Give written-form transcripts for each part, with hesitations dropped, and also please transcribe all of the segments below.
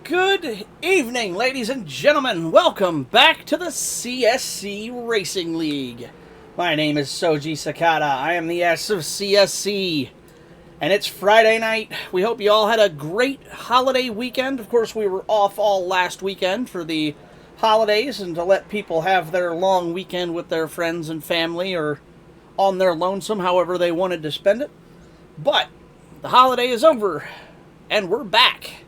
Good evening, ladies and gentlemen. Welcome back to the CSC Racing League. My name is Soji Sakata. I am the S of CSC. And it's Friday night. We hope you all had a great holiday weekend. Of course, we were off all last weekend for the holidays and to let people have their long weekend with their friends and family or on their lonesome, however they wanted to spend it. But the holiday is over, and we're back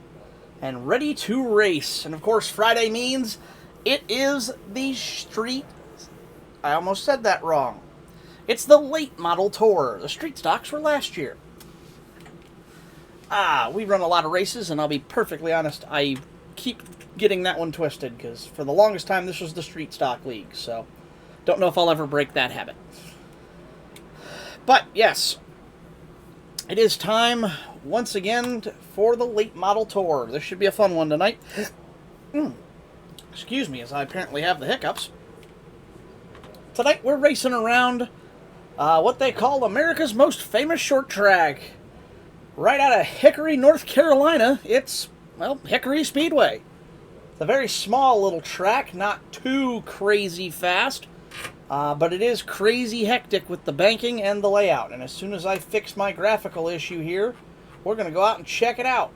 and ready to race. And of course, Friday means it is the street... I almost said that wrong. It's the late model tour. The street stocks were last year. We run a lot of races, and I'll be perfectly honest, I keep getting that one twisted, because for the longest time this was the street stock league, so don't know if I'll ever break that habit. But yes, it is time once again for the late model tour. This should be a fun one tonight. Excuse me, as I apparently have the hiccups. Tonight we're racing around what they call America's most famous short track. Right out of Hickory, North Carolina, it's, well, Hickory Speedway. It's a very small little track, not too crazy fast, but it is crazy hectic with the banking and the layout. And as soon as I fix my graphical issue here, we're going to go out and check it out.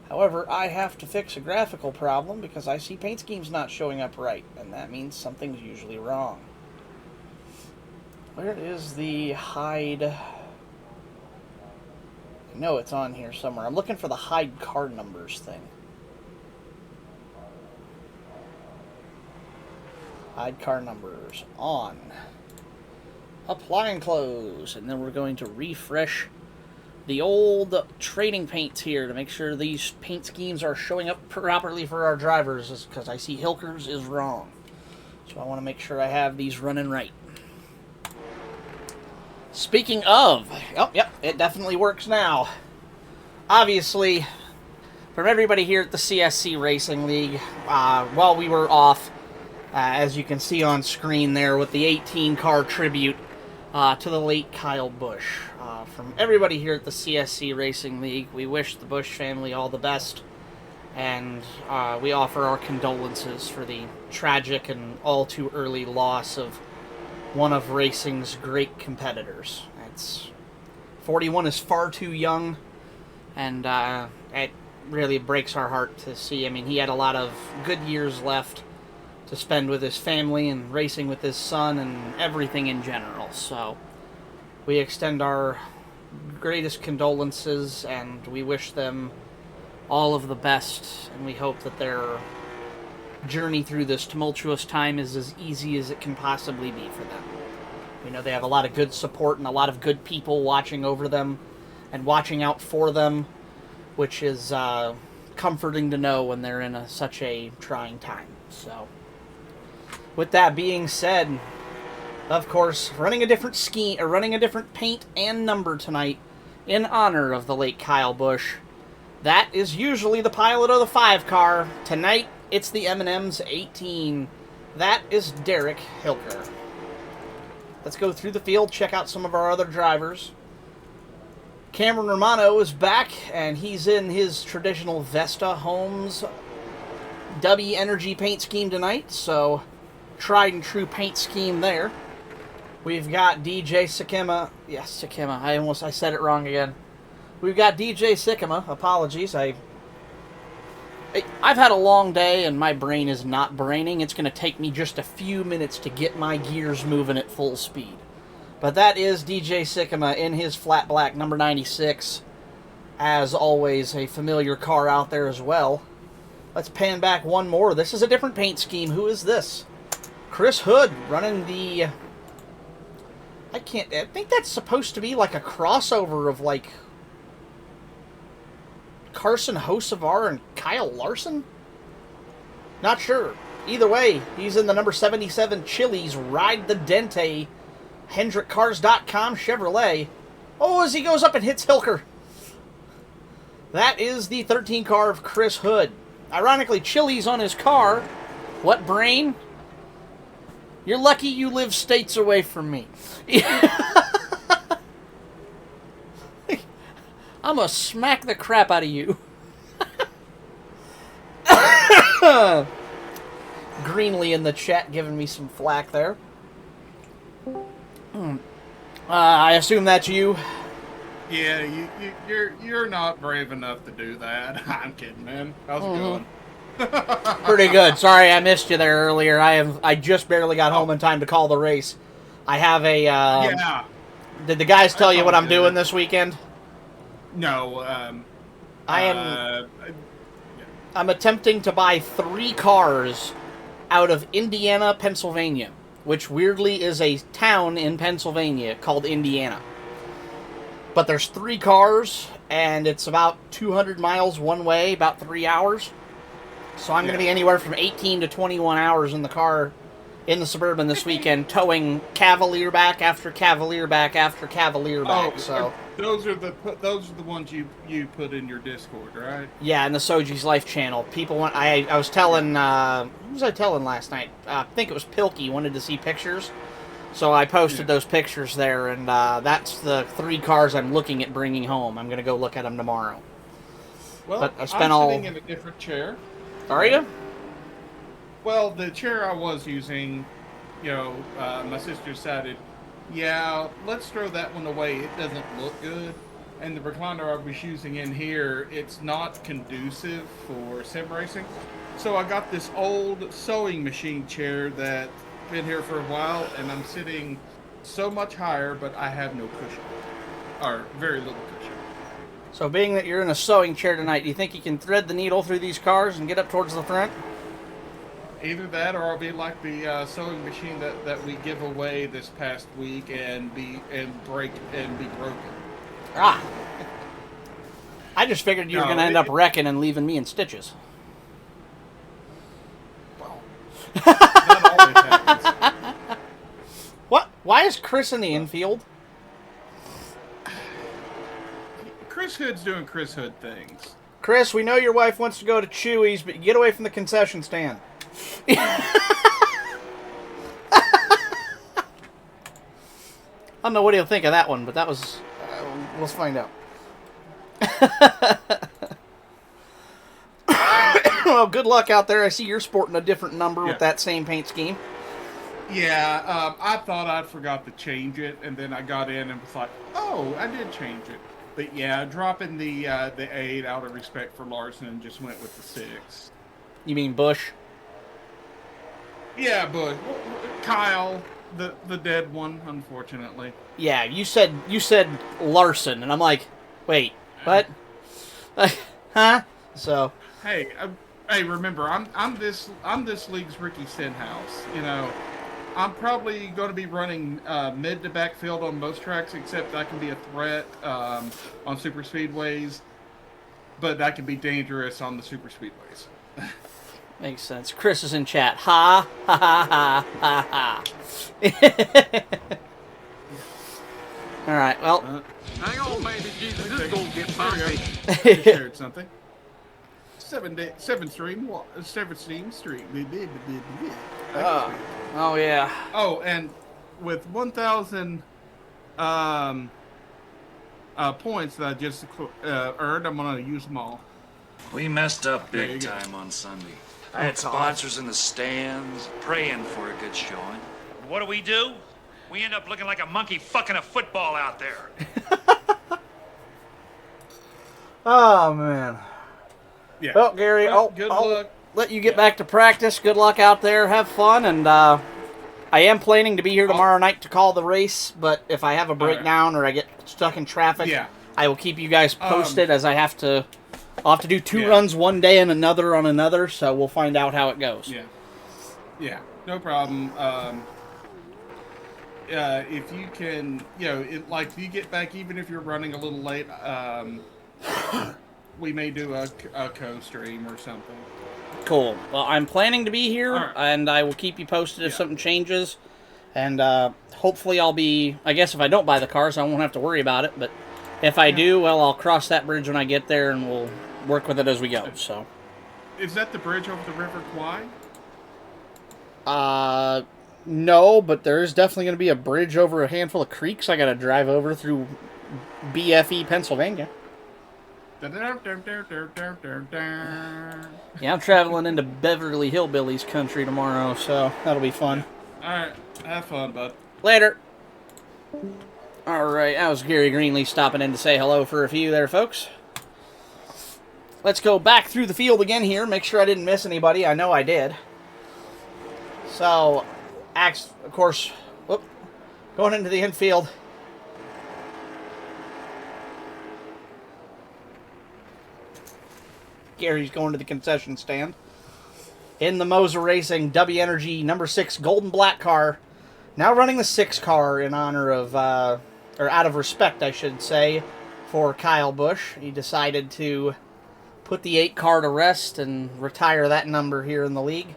However, I have to fix a graphical problem because I see paint schemes not showing up right, and that means something's usually wrong. Where is the hide... No, it's on here somewhere. I'm looking for the hide car numbers thing. Hide car numbers on. Apply and close. And then we're going to refresh the old trading paints here to make sure these paint schemes are showing up properly for our drivers, because I see Hilker's is wrong. So I want to make sure I have these running right. Speaking of, oh, yep, it definitely works now. Obviously, from everybody here at the CSC Racing League, while we were off, as you can see on screen there with the 18-car tribute to the late Kyle Busch. From everybody here at the CSC Racing League, we wish the Busch family all the best, and we offer our condolences for the tragic and all too early loss of one of racing's great competitors. 41 is far too young, and it really breaks our heart to see. I mean, he had a lot of good years left to spend with his family and racing with his son and everything in general. So we extend our greatest condolences, and we wish them all of the best, and we hope that their journey through this tumultuous time is as easy as it can possibly be for them. We know they have a lot of good support and a lot of good people watching over them and watching out for them, which is comforting to know when they're in such a trying time. So, with that being said, of course, running a different scheme, or running a different paint and number tonight in honor of the late Kyle Busch. That is usually the pilot of the 5 car. Tonight, it's the M&M's 18. That is Derek Hilker. Let's go through the field, check out some of our other drivers. Cameron Romano is back, and he's in his traditional Vesta Homes W Energy paint scheme tonight, so tried and true paint scheme there. We've got DJ Sikima. Yes, Sikima. I said it wrong again. We've got DJ Sikima. Apologies. I've had a long day, and my brain is not braining. It's going to take me just a few minutes to get my gears moving at full speed. But that is DJ Sikima in his flat black number 96. As always, a familiar car out there as well. Let's pan back one more. This is a different paint scheme. Who is this? Chris Hood running the... I think that's supposed to be like a crossover of like Carson Hocevar and Kyle Larson? Not sure. Either way, he's in the number 77 Chili's Ride the Dente HendrickCars.com Chevrolet. Oh, as he goes up and hits Hilker. That is the 13 car of Chris Hood. Ironically, Chili's on his car. What brain? You're lucky you live states away from me. I'm gonna smack the crap out of you. Greenly in the chat giving me some flack there. I assume that's you. Yeah, you're not brave enough to do that. I'm kidding, man. How's it going? Pretty good. Sorry I missed you there earlier. I just barely got home in time to call the race. I have a. Yeah. Did the guys tell That's you all what I'm good. doing this weekend? No. I am. Yeah. I'm attempting to buy 3 cars out of Indiana, Pennsylvania, which weirdly is a town in Pennsylvania called Indiana. But there's 3 cars, and it's about 200 miles one way, about 3 hours. So I'm going to be anywhere from 18 to 21 hours in the car in the Suburban this weekend, towing Cavalier back after Cavalier back after Cavalier back. So those are the ones you put in your Discord, right? yeah, in the Soji's Life channel. People want. I was telling. Who was I telling last night? I think it was Pilkey wanted to see pictures, so I posted those pictures there, and that's the 3 cars I'm looking at bringing home. I'm gonna go look at them tomorrow. Well, but I spent I'm sitting in a different chair. Are you? Well, the chair I was using, my sister decided, let's throw that one away. It doesn't look good. And the recliner I was using in here, it's not conducive for sim racing. So I got this old sewing machine chair that's been here for a while, and I'm sitting so much higher, but I have no cushion. Or very little cushion. So being that you're in a sewing chair tonight, do you think you can thread the needle through these cars and get up towards the front? Either that, or I'll be like the sewing machine that we give away this past week and be broken. Ah, I just figured you were going to end up wrecking and leaving me in stitches. Well, that always happens. What? Why is Chris in the infield? Chris Hood's doing Chris Hood things. Chris, we know your wife wants to go to Chewy's, but get away from the concession stand. I don't know what he'll think of that one, but that was... let's find out. Well, good luck out there. I see you're sporting a different number with that same paint scheme. Yeah, I thought I'd forgot to change it, and then I got in and was like, oh, I did change it. But yeah, dropping the 8 out of respect for Larson and just went with the 6. You mean Bush? Yeah, but Kyle, the dead one, unfortunately. Yeah, you said Larson, and I'm like, wait, what? Huh? So. Hey, remember, I'm this league's Ricky Stenhouse. I'm probably going to be running mid to backfield on most tracks, except I can be a threat on super speedways, but I can be dangerous on the super speedways. Makes sense. Chris is in chat. Ha ha ha ha ha. All right. Well. Hang on, baby Jesus. This is gonna get bumpy. I shared something. 7th Street. Oh yeah. Oh, and with 1,000 points that I just earned, I'm gonna use them all. We messed up big time on Sunday. I had sponsors in the stands praying for a good showing. What do? We end up looking like a monkey fucking a football out there. Oh man. Yeah. Well, Gary, good luck. Let you get back to practice. Good luck out there. Have fun, and I am planning to be here tomorrow night to call the race. But if I have a breakdown or I get stuck in traffic, I will keep you guys posted as I'll have to do 2 runs one day and another on another. So we'll find out how it goes. Yeah, no problem. If you can, if you get back, even if you're running a little late, we may do a co-stream or something. Cool. Well, I'm planning to be here, and I will keep you posted if something changes. And hopefully I'll be... I guess if I don't buy the cars, I won't have to worry about it. But if I do, well, I'll cross that bridge when I get there, and we'll work with it as we go. So. Is that the bridge over the River Kwai? No, but there is definitely going to be a bridge over a handful of creeks I got to drive over through BFE, Pennsylvania. Yeah, I'm traveling into Beverly Hillbillies country tomorrow, so that'll be fun. Alright, have fun, bud. Later. Alright, that was Gary Greenlee stopping in to say hello for a few there, folks. Let's go back through the field again here, make sure I didn't miss anybody. I know I did. So, of course, going into the infield. Gary's going to the concession stand. In the Moser Racing W Energy number 6 Golden Black car. Now running the 6 car in honor of, or out of respect, I should say, for Kyle Busch. He decided to put the 8 car to rest and retire that number here in the league.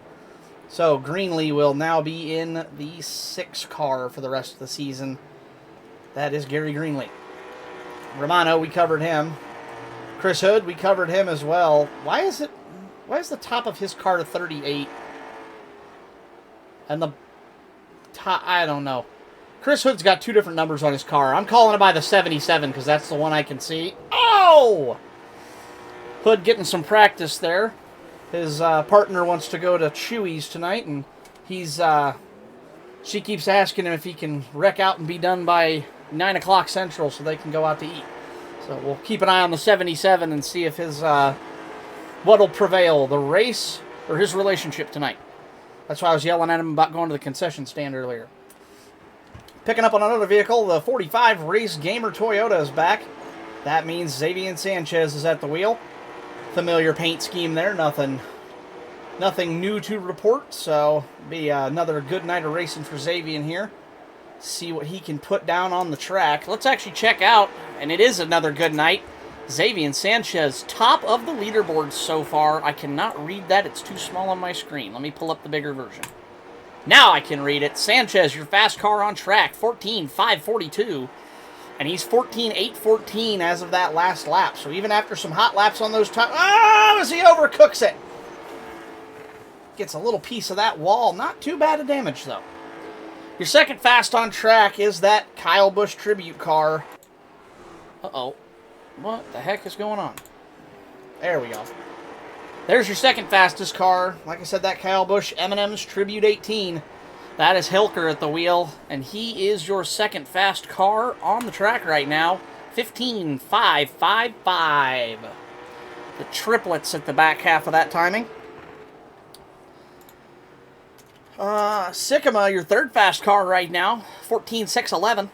So Greenlee will now be in the 6 car for the rest of the season. That is Gary Greenlee. Romano, we covered him. Chris Hood, we covered him as well. Why is the top of his car 38? And the top, I don't know. Chris Hood's got 2 different numbers on his car. I'm calling it by the 77 because that's the one I can see. Oh! Hood getting some practice there. His partner wants to go to Chewy's tonight, and she keeps asking him if he can wreck out and be done by 9 o'clock Central so they can go out to eat. So we'll keep an eye on the 77 and see if his what'll prevail, the race or his relationship tonight. That's why I was yelling at him about going to the concession stand earlier. Picking up on another vehicle, the 45 Race Gamer Toyota is back. That means Xavier Sanchez is at the wheel. Familiar paint scheme there, nothing new to report, so be another good night of racing for Xavier here. See what he can put down on the track. Let's actually check out, and it is another good night. Xavier Sanchez, top of the leaderboard so far. I cannot read that. It's too small on my screen. Let me pull up the bigger version. Now I can read it. Sanchez, your fast car on track, 14.542. And he's 14.814 as of that last lap. So even after some hot laps on those times... Oh, as he overcooks it. Gets a little piece of that wall. Not too bad of damage, though. Your second fast on track is that Kyle Busch tribute car. Uh-oh. What the heck is going on? There we go. There's your second fastest car. Like I said, that Kyle Busch M&M's Tribute 18. That is Hilker at the wheel, and he is your second fast car on the track right now. 15.555. The triplets at the back half of that timing. Sycamore, your third fast car right now, 14.611.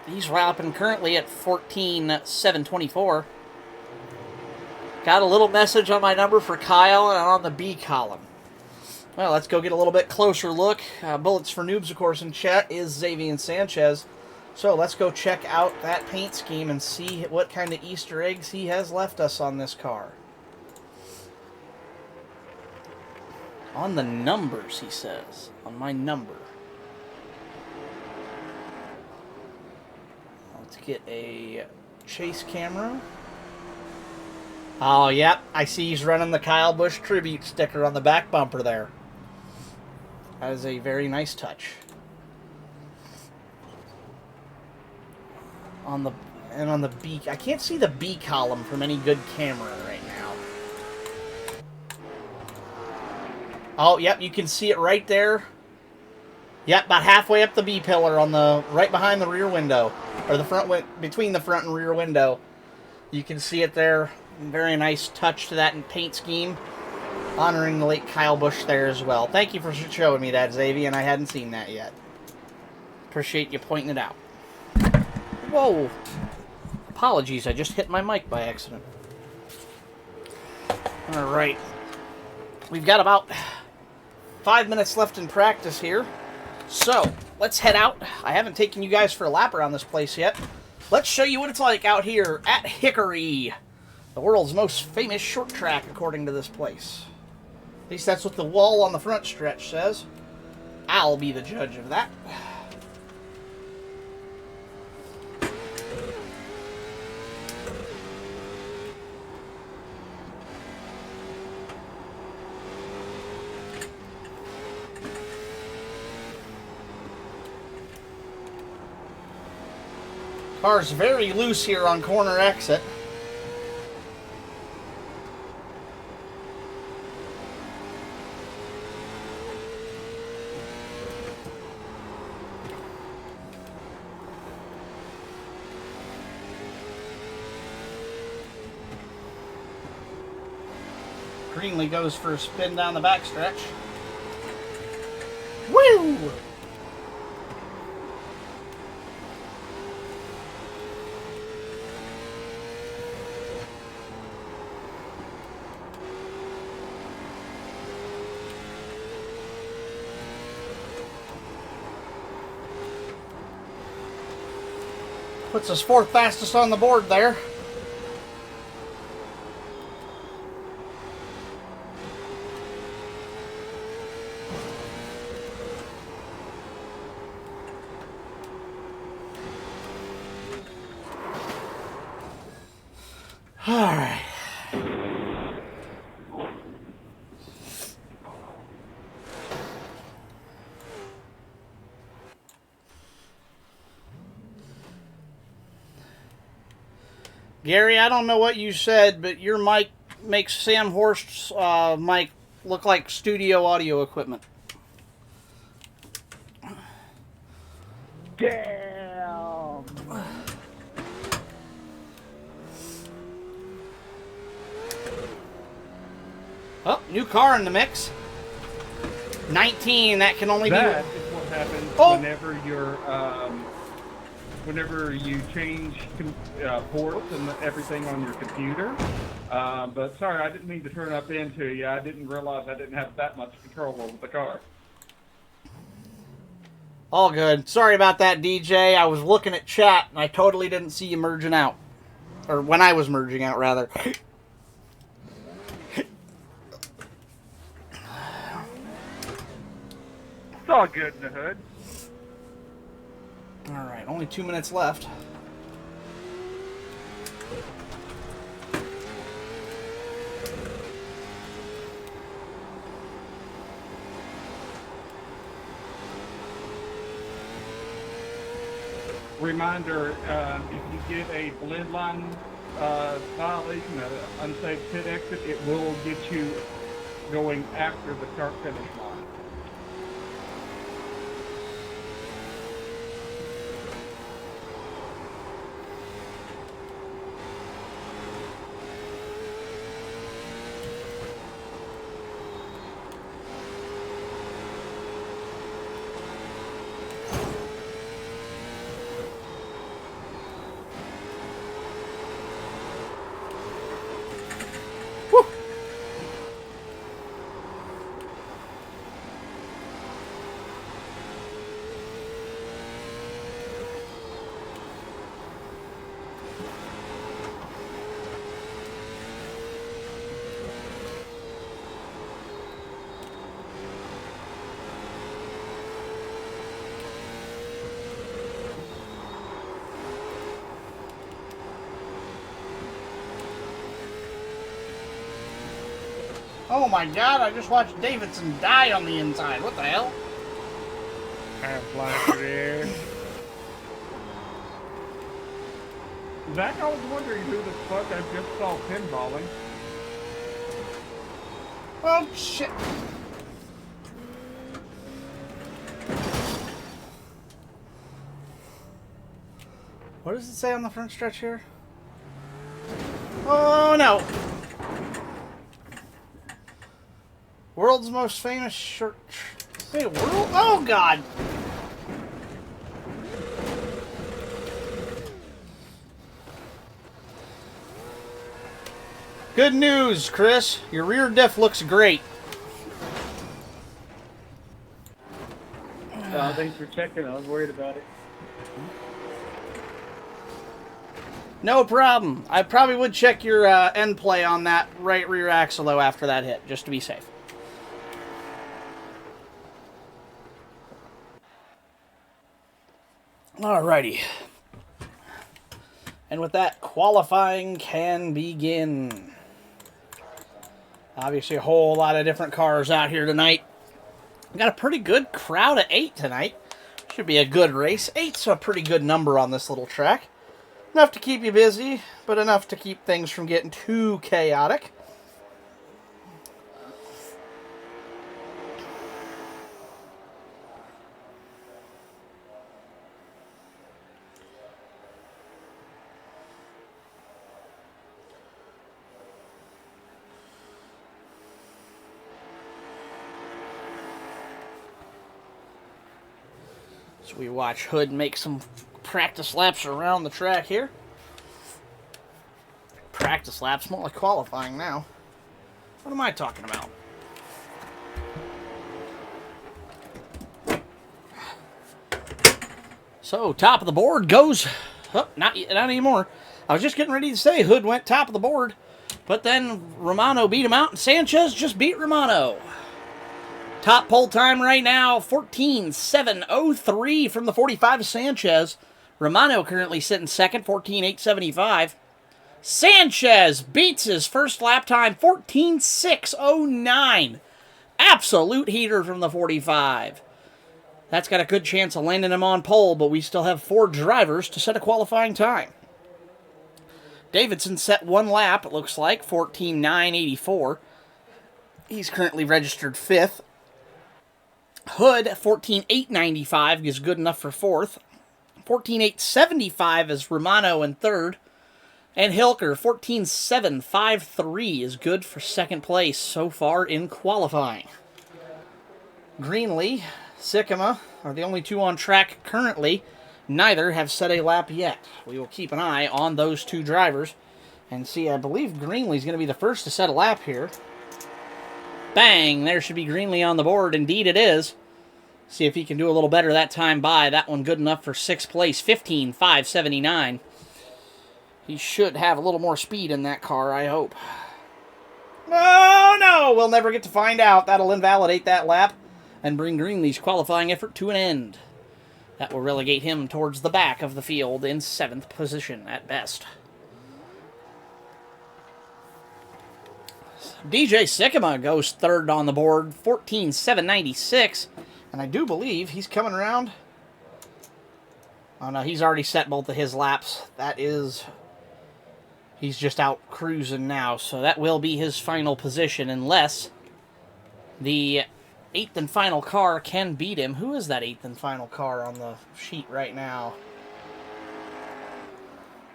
He's wrapping currently at 14.724. Got a little message on my number for Kyle and on the B column. Well, let's go get a little bit closer look. Bullets for Noobs, of course, in chat is Xavier Sanchez. So let's go check out that paint scheme and see what kind of Easter eggs he has left us on this car. On the numbers, he says. On my number. Let's get a chase camera. Oh, yep. I see he's running the Kyle Busch tribute sticker on the back bumper there. That is a very nice touch. On the B, I can't see the B column from any good camera right now. Oh, yep, you can see it right there. Yep, about halfway up the B pillar on the right behind the rear window, or the front between the front and rear window. You can see it there. Very nice touch to that paint scheme, honoring the late Kyle Busch there as well. Thank you for showing me that, Xavier, and I hadn't seen that yet. Appreciate you pointing it out. Whoa! Apologies, I just hit my mic by accident. All right, we've got about 5 minutes left in practice here. So, let's head out. I haven't taken you guys for a lap around this place yet. Let's show you what it's like out here at Hickory, the world's most famous short track, according to this place. At least that's what the wall on the front stretch says. I'll be the judge of that. Car's very loose here on corner exit. Greenlee goes for a spin down the backstretch. Woo! Puts us fourth fastest on the board there. All right. Gary, I don't know what you said, but your mic makes Sam Horst's mic look like studio audio equipment. Damn. Oh, new car in the mix. 19, that can only That be... is what happens Oh. whenever you change ports and everything on your computer. But sorry, I didn't mean to turn up into you. I didn't realize I didn't have that much control over the car. All good. Sorry about that, DJ. I was looking at chat, and I totally didn't see you merging out. Or when I was merging out, rather. It's all good in the hood. All right, only 2 minutes left. Reminder, if you get a blend line violation, an unsafe pit exit, it will get you going after the start-finish line. Oh my god, I just watched Davidson die on the inside. What the hell? I'm flying through the air. Zach, I was wondering who the fuck I just saw pinballing. Oh, shit. What does it say on the front stretch here? Oh, no. World's most famous short... Say world? Oh, God. Good news, Chris. Your rear diff looks great. Thanks for checking. I was worried about it. No problem. I probably would check your end play on that right rear axle, though, after that hit, just to be safe. Alrighty. And with that, qualifying can begin. Obviously, a whole lot of different cars out here tonight. We got a pretty good crowd at 8 tonight. Should be a good race. 8's a pretty good number on this little track. Enough to keep you busy, but enough to keep things from getting too chaotic. So we watch Hood make some practice laps around the track here. Practice laps, more like qualifying now. What am I talking about? So, top of the board goes... Oh, not anymore. I was just getting ready to say Hood went top of the board, but then Romano beat him out, and Sanchez just beat Romano. Top pole time right now, 14.703 from the 45 of Sanchez. Romano currently sitting second, 14.875. Sanchez beats his first lap time, 14.609. Absolute heater from the 45. That's got a good chance of landing him on pole, but we still have 4 drivers to set a qualifying time. Davidson set 1 lap, it looks like, 14.984. He's currently registered 5th. Hood, 14.895 is good enough for 4th. 14.875 is Romano in 3rd. And Hilker, 14.753 is good for 2nd place so far in qualifying. Greenlee, Sycamore are the only 2 on track currently. Neither have set a lap yet. We will keep an eye on those 2 drivers and see. I believe Greenlee's going to be the first to set a lap here. Bang! There should be Greenlee on the board. Indeed it is. See if he can do a little better that time by. That one good enough for 6th place, 15.579. He should have a little more speed in that car, I hope. Oh, no! We'll never get to find out. That'll invalidate that lap and bring Greenlee's qualifying effort to an end. That will relegate him towards the back of the field in 7th position at best. DJ Sycamore goes 3rd on the board, 14.796. And I do believe he's coming around. Oh, no, he's already set both of his laps. That is... He's just out cruising now, so that will be his final position unless the 8th and final car can beat him. Who is that 8th and final car on the sheet right now?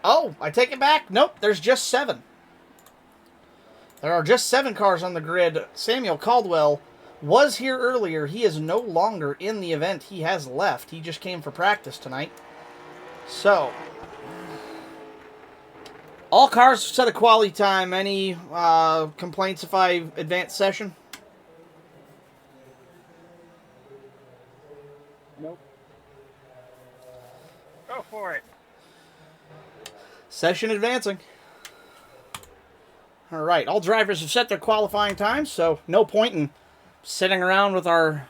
Oh, I take it back. Nope, there's just 7. There are just 7 cars on the grid. Samuel Caldwell was here earlier. He is no longer in the event. He has left. He just came for practice tonight. So... all cars set a quality time. Any complaints if I advance session? Nope. Go for it. Session advancing. All right, all drivers have set their qualifying times, so no point in sitting around with our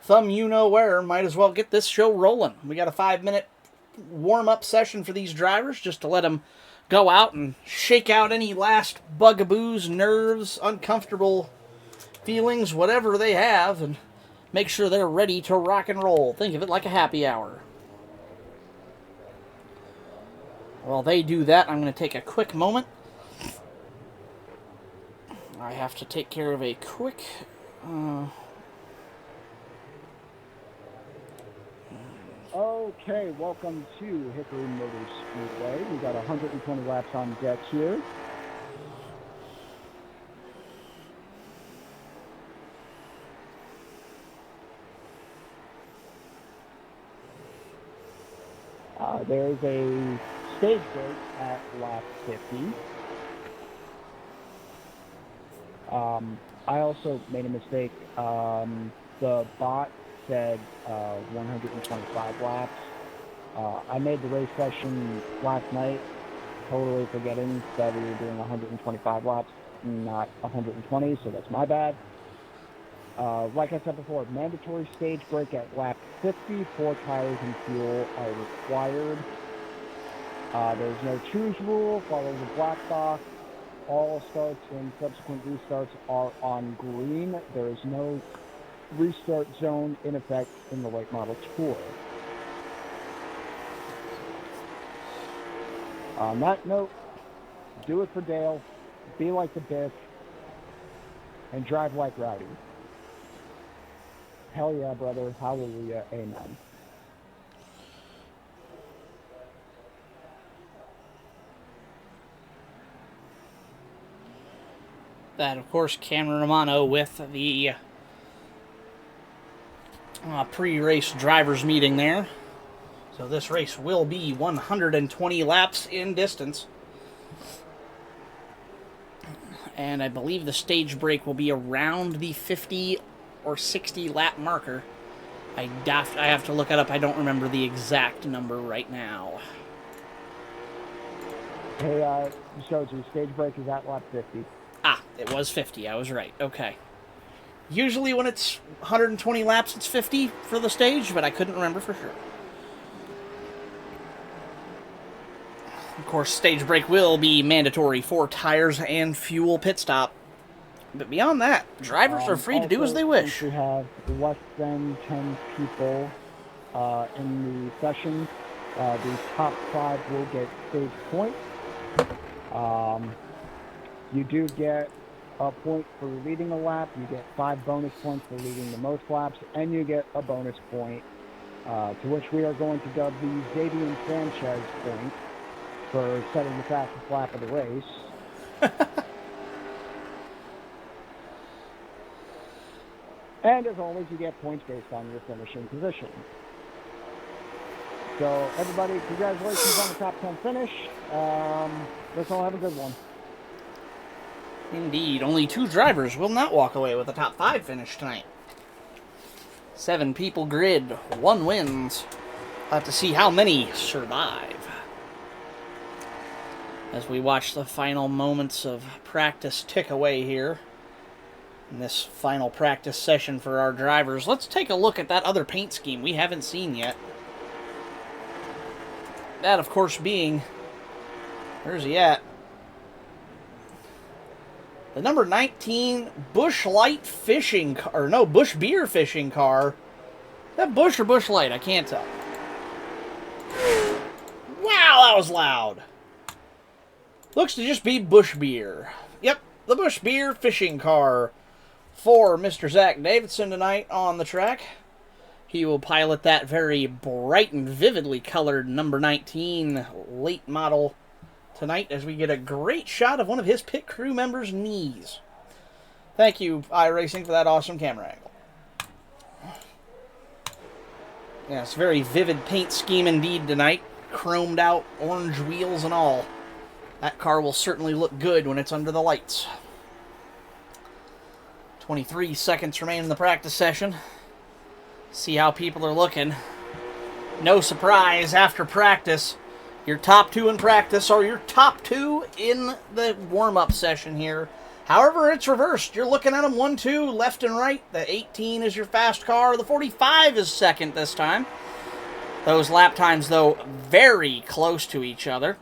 thumb you-know-where. Might as well get this show rolling. We got a 5-minute warm-up session for these drivers just to let them go out and shake out any last bugaboos, nerves, uncomfortable feelings, whatever they have, and make sure they're ready to rock and roll. Think of it like a happy hour. While they do that, I'm going to take a quick moment. I have to take care of a quick... Okay, welcome to Hickory Motor Speedway. We got 120 laps on deck here. There's a stage break at lap 50. I also made a mistake. The bot said 125 laps. I made the race session last night, totally forgetting that we were doing 125 laps, not 120, so that's my bad. Like I said before, mandatory stage break at lap 50. 4 tires and fuel are required. There's no choose rule, follow the black box. All starts and subsequent restarts are on green. There is no restart zone in effect in the late model tour. On that note, do it for Dale, be like the Biff, and drive like Rowdy. Hell yeah, brother. Hallelujah. Amen. That, of course, Cameron Romano with the pre-race drivers meeting there. So this race will be 120 laps in distance. And I believe the stage break will be around the 50 or 60 lap marker. I have to look it up. I don't remember the exact number right now. Hey, Shoji, stage break is at lap 50. Ah, it was 50. I was right. Okay. Usually when it's 120 laps, it's 50 for the stage, but I couldn't remember for sure. Of course, stage break will be mandatory for tires and fuel pit stop. But beyond that, drivers are free to do as they wish. Since we have less than 10 people in the session, the top 5 will get stage points. You do get a point for leading a lap, you get 5 bonus points for leading the most laps, and you get a bonus point, to which we are going to dub the Xavier Sanchez point for setting the fastest lap of the race. And as always, you get points based on your finishing position. So everybody, congratulations on the top 10 finish. Let's all have a good one. Indeed, only 2 drivers will not walk away with a top 5 finish tonight. 7 people grid, 1 wins. We'll have to see how many survive. As we watch the final moments of practice tick away here. In this final practice session for our drivers, let's take a look at that other paint scheme we haven't seen yet. That, of course, being... Where's he at? The number 19 Bush Light fishing car, or no, Bush Beer fishing car. Is that Bush or Bush Light? I can't tell. Wow, that was loud. Looks to just be Bush Beer. Yep, the Bush Beer fishing car for Mr. Zach Davidson tonight on the track. He will pilot that very bright and vividly colored number 19 late model tonight as we get a great shot of one of his pit crew members' knees. Thank you, iRacing, for that awesome camera angle. Yes, very vivid paint scheme indeed tonight. Chromed out orange wheels and all. That car will certainly look good when it's under the lights. 23 seconds remain in the practice session. See how people are looking. No surprise, after practice, your top 2 in practice are your top 2 in the warm-up session here. However, it's reversed. You're looking at them 1-2, left and right. The 18 is your fast car. The 45 is second this time. Those lap times, though, very close to each other.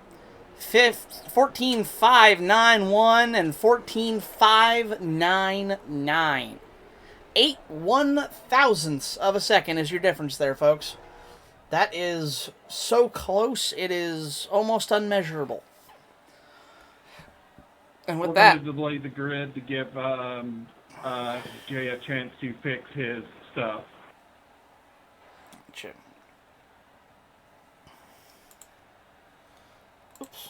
14.591 and 14.599. 8 1/1000ths of a second is your difference there, folks. That is so close, it is almost unmeasurable. And with that, we're going to delay the grid to give Jay a chance to fix his stuff. Gotcha. Oops.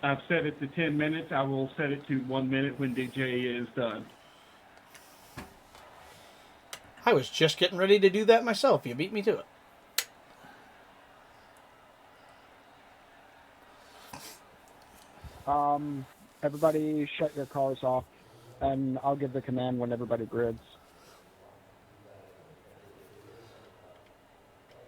I've set it to 10 minutes. I will set it to 1 minute when DJ is done. I was just getting ready to do that myself. You beat me to it. Everybody shut your cars off, and I'll give the command when everybody grids.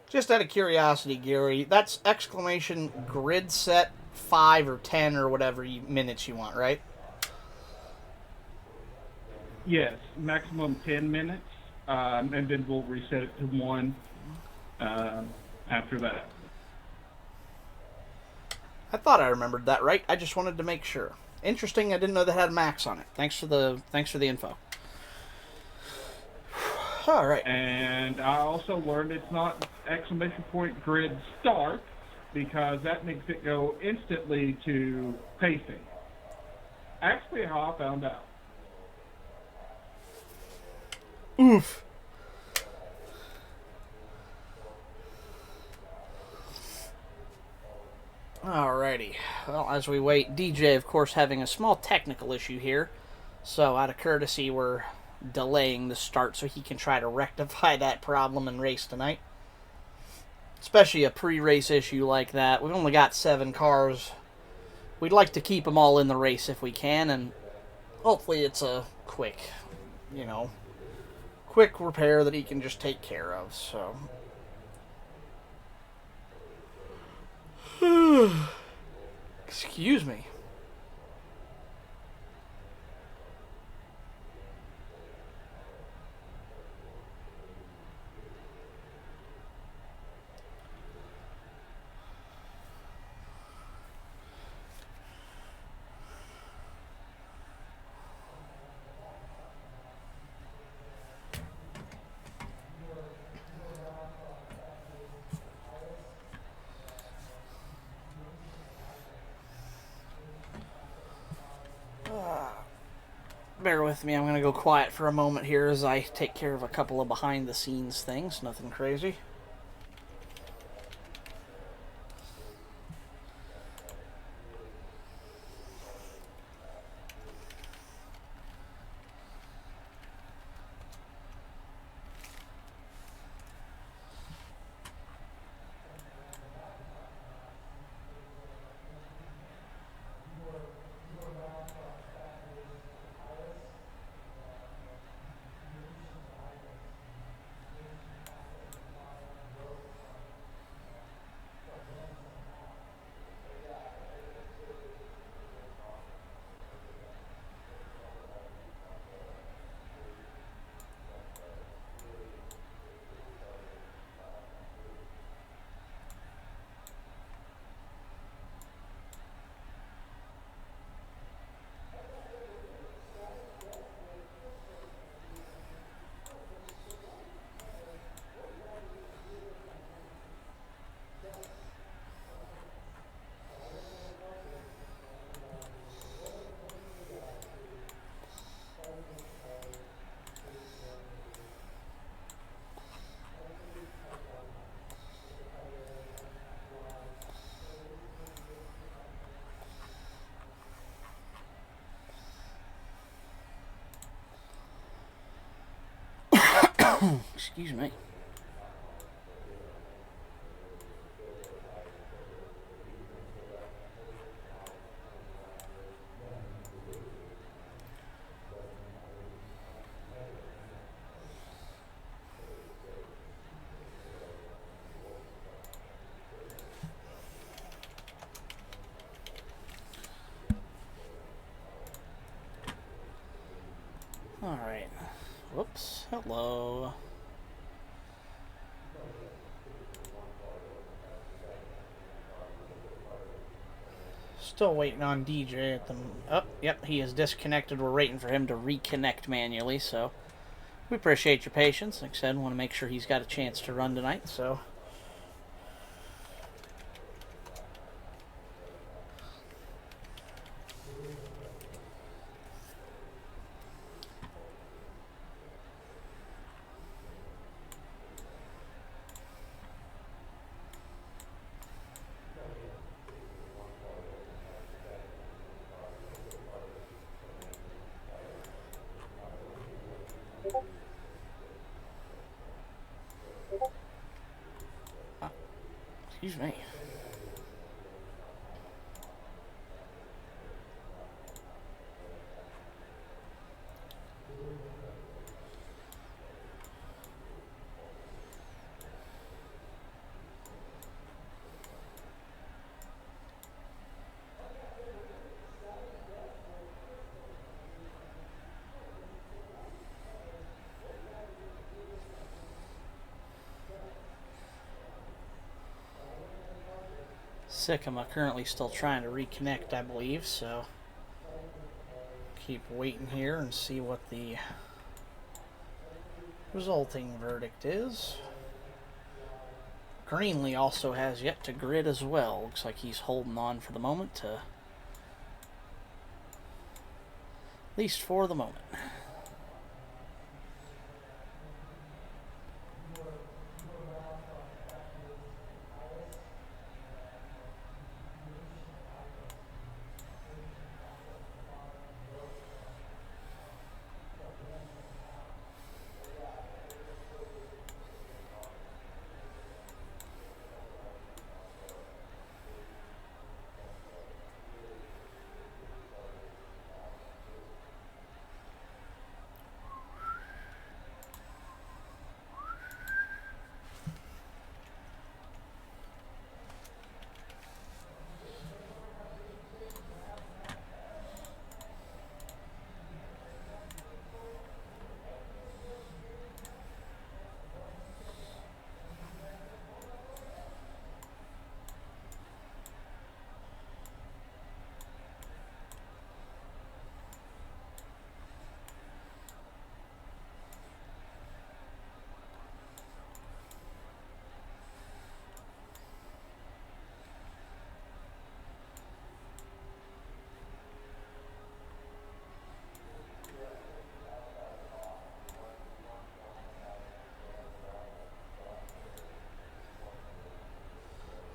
Just out of curiosity, Gary, that's exclamation grid set 5 or 10 or whatever minutes you want, right? Yes, maximum 10 minutes, and then we'll reset it to 1 after that. I thought I remembered that right. I just wanted to make sure. Interesting. I didn't know they had a max on it. Thanks for the info. All right. And I also learned it's not exclamation point grid start because that makes it go instantly to pacing. Actually, how I found out. Oof. Alrighty. Well, as we wait, DJ, of course, having a small technical issue here. So, out of courtesy, we're delaying the start so he can try to rectify that problem and race tonight. Especially a pre-race issue like that. We've only got 7 cars. We'd like to keep them all in the race if we can, and hopefully it's a quick, quick repair that he can just take care of, so. Excuse me. Bear with me, I'm going to go quiet for a moment here as I take care of a couple of behind-the-scenes things. Nothing crazy. Excuse me. All right. Whoops. Hello. Still waiting on DJ at the... Oh, yep, he is disconnected. We're waiting for him to reconnect manually, so... We appreciate your patience. Like I said, want to make sure he's got a chance to run tonight, so... Excuse me. Sycamore currently still trying to reconnect, I believe, so keep waiting here and see what the resulting verdict is. Greenlee also has yet to grid as well. Looks like he's holding on for the moment to... At least for the moment.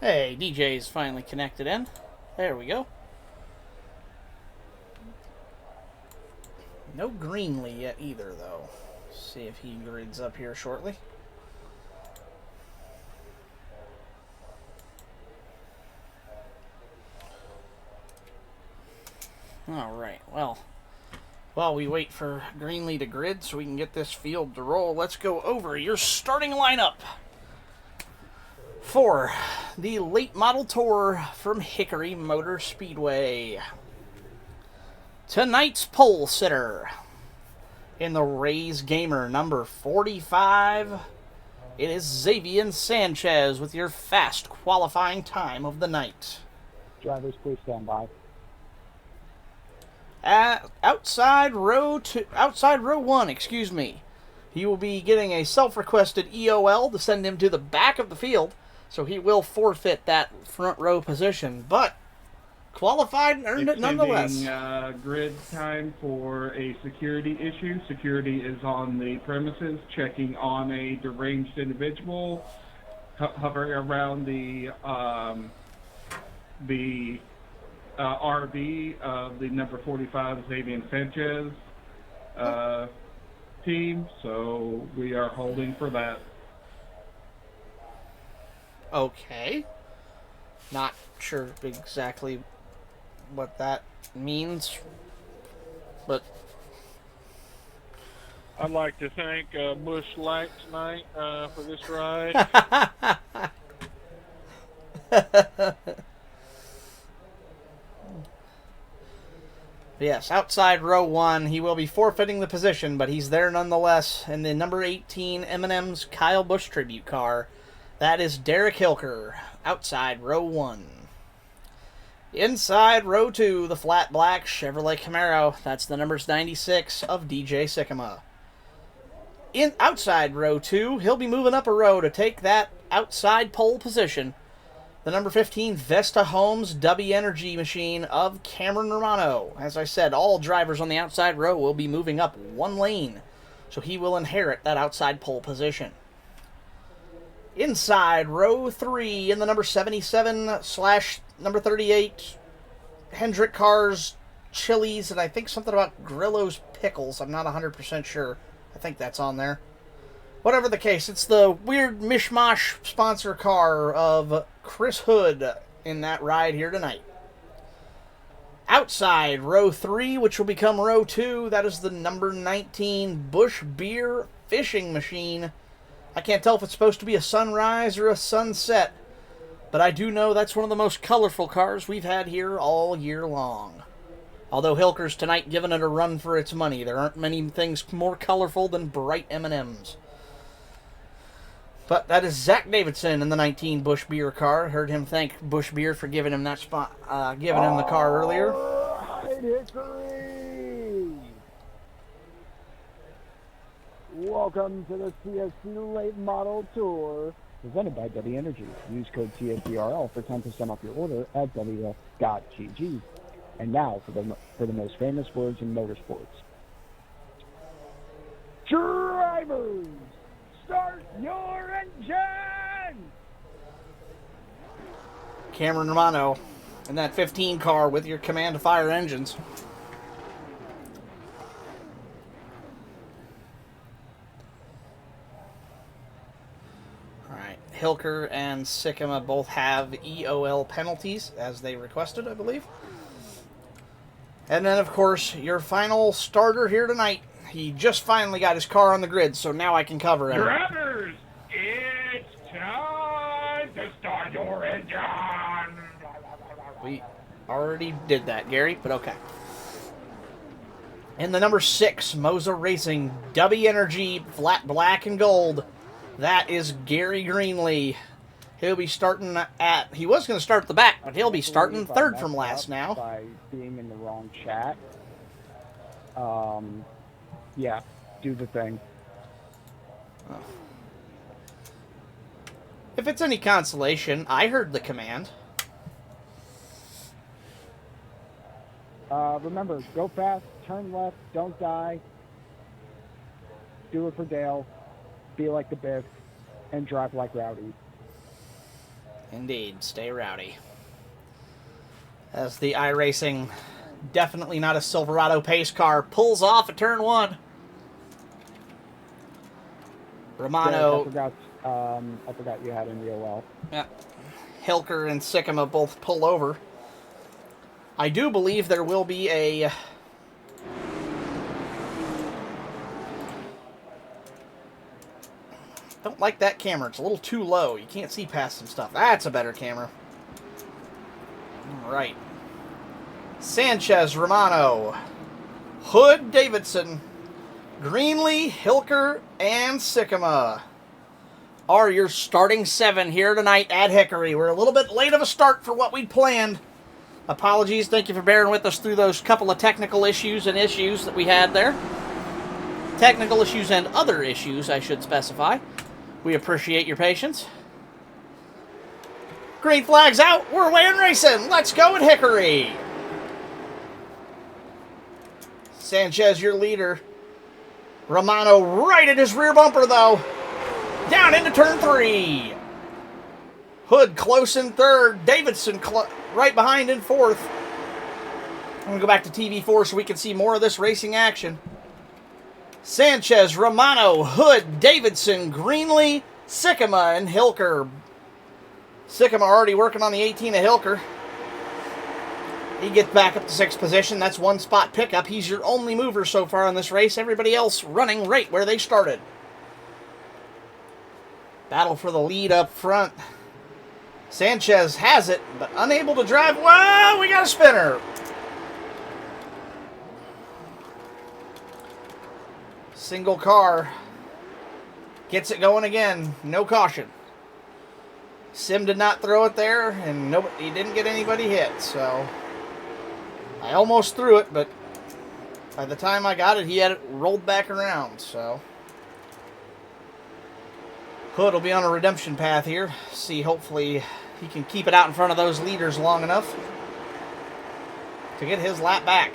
Hey, DJ's finally connected in. There we go. No Greenlee yet either, though. See if he grids up here shortly. Alright, well, while we wait for Greenlee to grid so we can get this field to roll, let's go over your starting lineup for the late model tour from Hickory Motor Speedway. Tonight's pole sitter in the Rays Gamer number 45, it is Xavier Sanchez with your fast qualifying time of the night. Drivers, please stand by. Outside row 1, excuse me. He will be getting a self-requested EOL to send him to the back of the field, so he will forfeit that front row position, but qualified and earned it nonetheless. Grid time for a security issue. Security is on the premises, checking on a deranged individual, hovering around the RV of the number 45 Xavier Sanchez team, so we are holding for that. Okay. Not sure exactly what that means, but I'd like to thank Bush Light tonight for this ride. yes, outside row 1, he will be forfeiting the position, but he's there nonetheless in the number 18 M&M's Kyle Busch tribute car. That is Derek Hilker, outside row 1. Inside row 2, the flat black Chevrolet Camaro. That's the numbers 96 of DJ Sycamore. In outside row 2, he'll be moving up a row to take that outside pole position. The number 15 Vesta Homes W Energy machine of Cameron Romano. As I said, all drivers on the outside row will be moving up one lane, so he will inherit that outside pole position. Inside row 3 in the number 77 / number 38 Hendrick Cars Chili's, and I think something about Grillo's Pickles. I'm not 100% sure. I think that's on there. Whatever the case, it's the weird mishmash sponsor car of Chris Hood in that ride here tonight. Outside row 3, which will become row 2, that is the number 19 Busch Beer fishing machine. I can't tell if it's supposed to be a sunrise or a sunset, but I do know that's one of the most colorful cars we've had here all year long. Although Hilker's tonight giving it a run for its money. There aren't many things more colorful than bright M&Ms. But that is Zach Davidson in the 19 Busch Beer car. Heard him thank Busch Beer for giving him that spot, giving him the car earlier. Alright, Hickory! Welcome to the CSC Late Model Tour, presented by W Energy. Use code TSDRL for 10% off your order at W.GG. And now for the most famous words in motorsports. Drivers, start your engine! Cameron Romano in that 15 car with your command to fire engines. Alright, Hilker and Sycamore both have EOL penalties, as they requested, I believe. And then, of course, your final starter here tonight. He just finally got his car on the grid, so now I can cover him. Drivers, it's time to start your engine. We already did that, Gary, but okay. In the number 6 Moza Racing W Energy flat black and gold, that is Gary Greenlee. He'll be starting at, he was going to start at the back, but he'll be starting third from last now. By being in the wrong chat. Yeah, do the thing. Oh. If it's any consolation, I heard the command. Remember, go fast, turn left, don't die. Do it for Dale. Be like the Biff, and drive like Rowdy. Indeed, stay rowdy. As the iRacing, definitely not a Silverado pace car, pulls off at turn 1. Romano. I forgot you had an EOL. Yeah. Hilker and Sycamore both pull over. I do believe there will be a... Don't like that camera. It's a little too low. You can't see past some stuff. That's a better camera. All right. Sanchez, Romano, Hood, Davidson, Greenlee, Hilker, and Sycamore are your starting 7 here tonight at Hickory. We're a little bit late of a start for what we'd planned. Apologies. Thank you for bearing with us through those couple of technical issues that we had there. Technical issues and other issues, I should specify. We appreciate your patience. Green flag's out. We're away and racing. Let's go at Hickory. Sanchez, your leader. Romano right at his rear bumper, though. Down into turn 3. Hood close in 3rd. Davidson right behind in 4th. I'm going to go back to TV4 so we can see more of this racing action. Sanchez, Romano, Hood, Davidson, Greenlee, Sycamore, and Hilker. Sycamore already working on the 18 of Hilker. He gets back up to 6th position. That's 1 spot pickup. He's your only mover so far in this race. Everybody else running right where they started. Battle for the lead up front. Sanchez has it, but unable to drive. Whoa, we got a spinner. Single car. Gets it going again. No caution. Sim did not throw it there, and he didn't get anybody hit, so I almost threw it, but by the time I got it, he had it rolled back around, so Hood will be on a redemption path here. See, hopefully he can keep it out in front of those leaders long enough to get his lap back.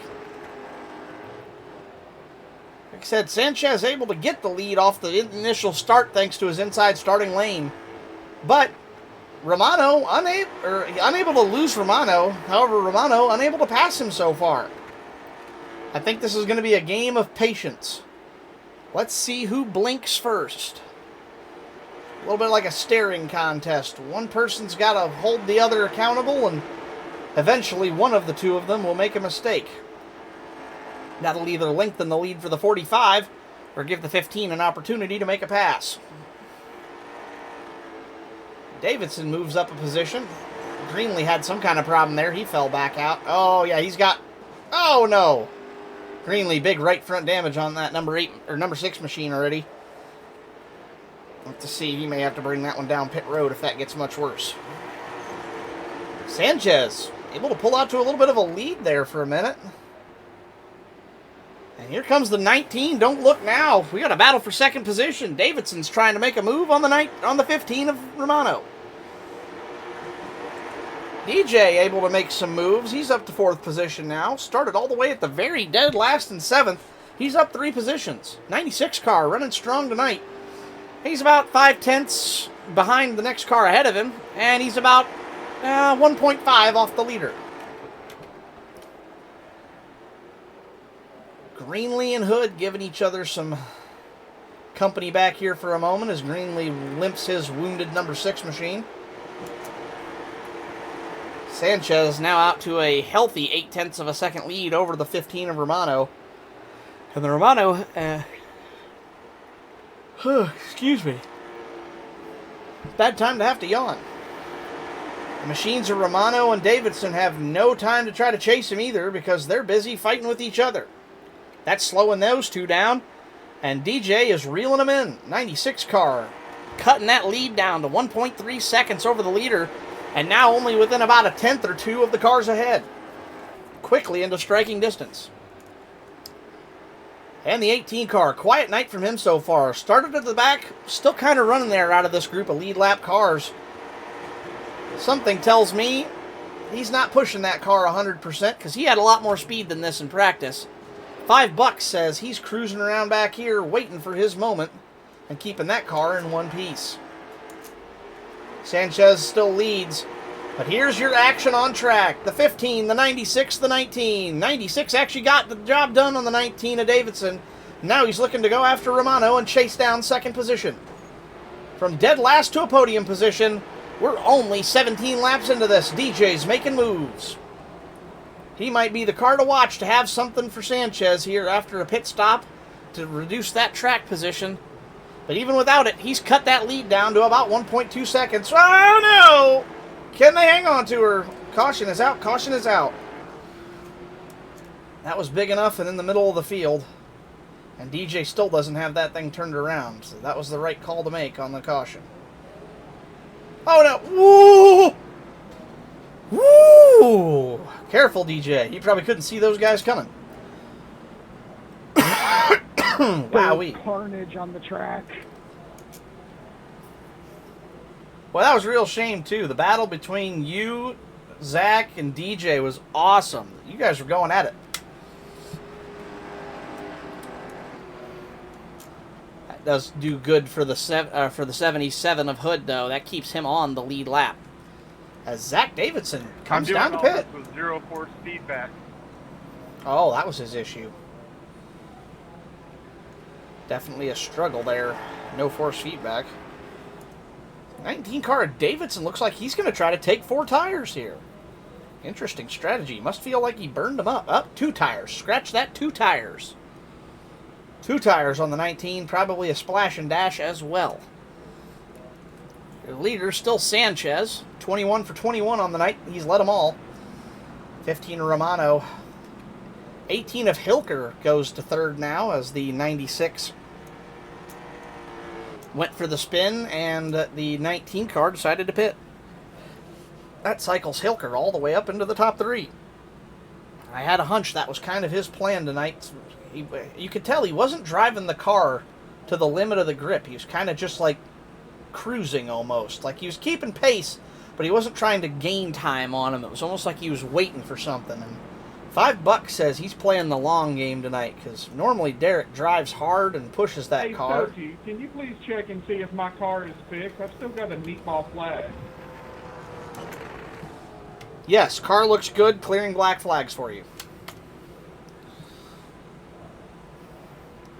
Like I said, Sanchez able to get the lead off the initial start thanks to his inside starting lane, but Romano unable to lose Romano. However, Romano unable to pass him so far. I think this is going to be a game of patience. Let's see who blinks first. A little bit like a staring contest. One person's got to hold the other accountable, and eventually one of the two of them will make a mistake. That'll either lengthen the lead for the 45 or give the 15 an opportunity to make a pass. Davidson moves up a position. Greenlee had some kind of problem there. He fell back out. Oh, yeah, he's got... Oh, no. Greenlee, big right front damage on that number 6 machine already. Let's to see. He may have to bring that one down pit road if that gets much worse. Sanchez able to pull out to a little bit of a lead there for a minute. And here comes the 19. Don't look now. We got a battle for 2nd position. Davidson's trying to make a move on the 15 of Romano. DJ able to make some moves. He's up to 4th position now. Started all the way at the very dead last in 7th. He's up 3 positions. 96 car running strong tonight. He's about 5/10 behind the next car ahead of him. And he's about 1.5 off the leader. Greenlee and Hood giving each other some company back here for a moment as Greenlee limps his wounded number 6 machine. Sanchez now out to a healthy 0.8 of a second lead over the 15 of Romano. And the Romano, excuse me. Bad time to have to yawn. The machines of Romano and Davidson have no time to try to chase him either because they're busy fighting with each other. That's slowing those two down. And DJ is reeling them in. 96 car. Cutting that lead down to 1.3 seconds over the leader. And now only within about 1/10 or 2 of the cars ahead. Quickly into striking distance. And the 18 car. Quiet night from him so far. Started at the back. Still kind of running there out of this group of lead lap cars. Something tells me he's not pushing that car 100% because he had a lot more speed than this in practice. $5 says he's cruising around back here waiting for his moment and keeping that car in one piece. Sanchez still leads. But here's your action on track. The 15, the 96, the 19. 96 actually got the job done on the 19 of Davidson. Now he's looking to go after Romano and chase down second position. From dead last to a podium position, we're only 17 laps into this. DJ's making moves. He might be the car to watch to have something for Sanchez here after a pit stop to reduce that track position. But even without it, he's cut that lead down to about 1.2 seconds. Oh, no! Can they hang on to her? Caution is out. Caution is out. That was big enough and in the middle of the field. And DJ still doesn't have that thing turned around. So that was the right call to make on the caution. Oh, no. Woo! Woo! Careful, DJ. You probably couldn't see those guys coming. Wowee. Carnage on the track. Well, that was a real shame, too. The battle between you, Zach, and DJ was awesome. You guys were going at it. That does do good for the 77 of Hood, though. That keeps him on the lead lap. As Zach Davidson comes down to pit. With 0 force feedback. Oh, that was his issue. Definitely a struggle there. No force feedback. 19 car Davidson looks like he's going to try to take 4 tires here. Interesting strategy. Must feel like he burned them up. Up 2 tires. Scratch that, 2 tires. 2 tires on the 19. Probably a splash and dash as well. Your leader still Sanchez. 21 for 21 on the night. He's led them all. 15 Romano. 18 of Hilker goes to third now as the 96 went for the spin, and the 19 car decided to pit. That cycles Hilker all the way up into the top 3. I had a hunch that was kind of his plan tonight. You could tell he wasn't driving the car to the limit of the grip. He was kind of just like cruising almost. Like he was keeping pace, but he wasn't trying to gain time on him. It was almost like he was waiting for something. And $5 says he's playing the long game tonight, because normally Derek drives hard and pushes that car. Hey, can you please check and see if my car is fixed? I've still got a meatball flag. Yes, car looks good, clearing black flags for you.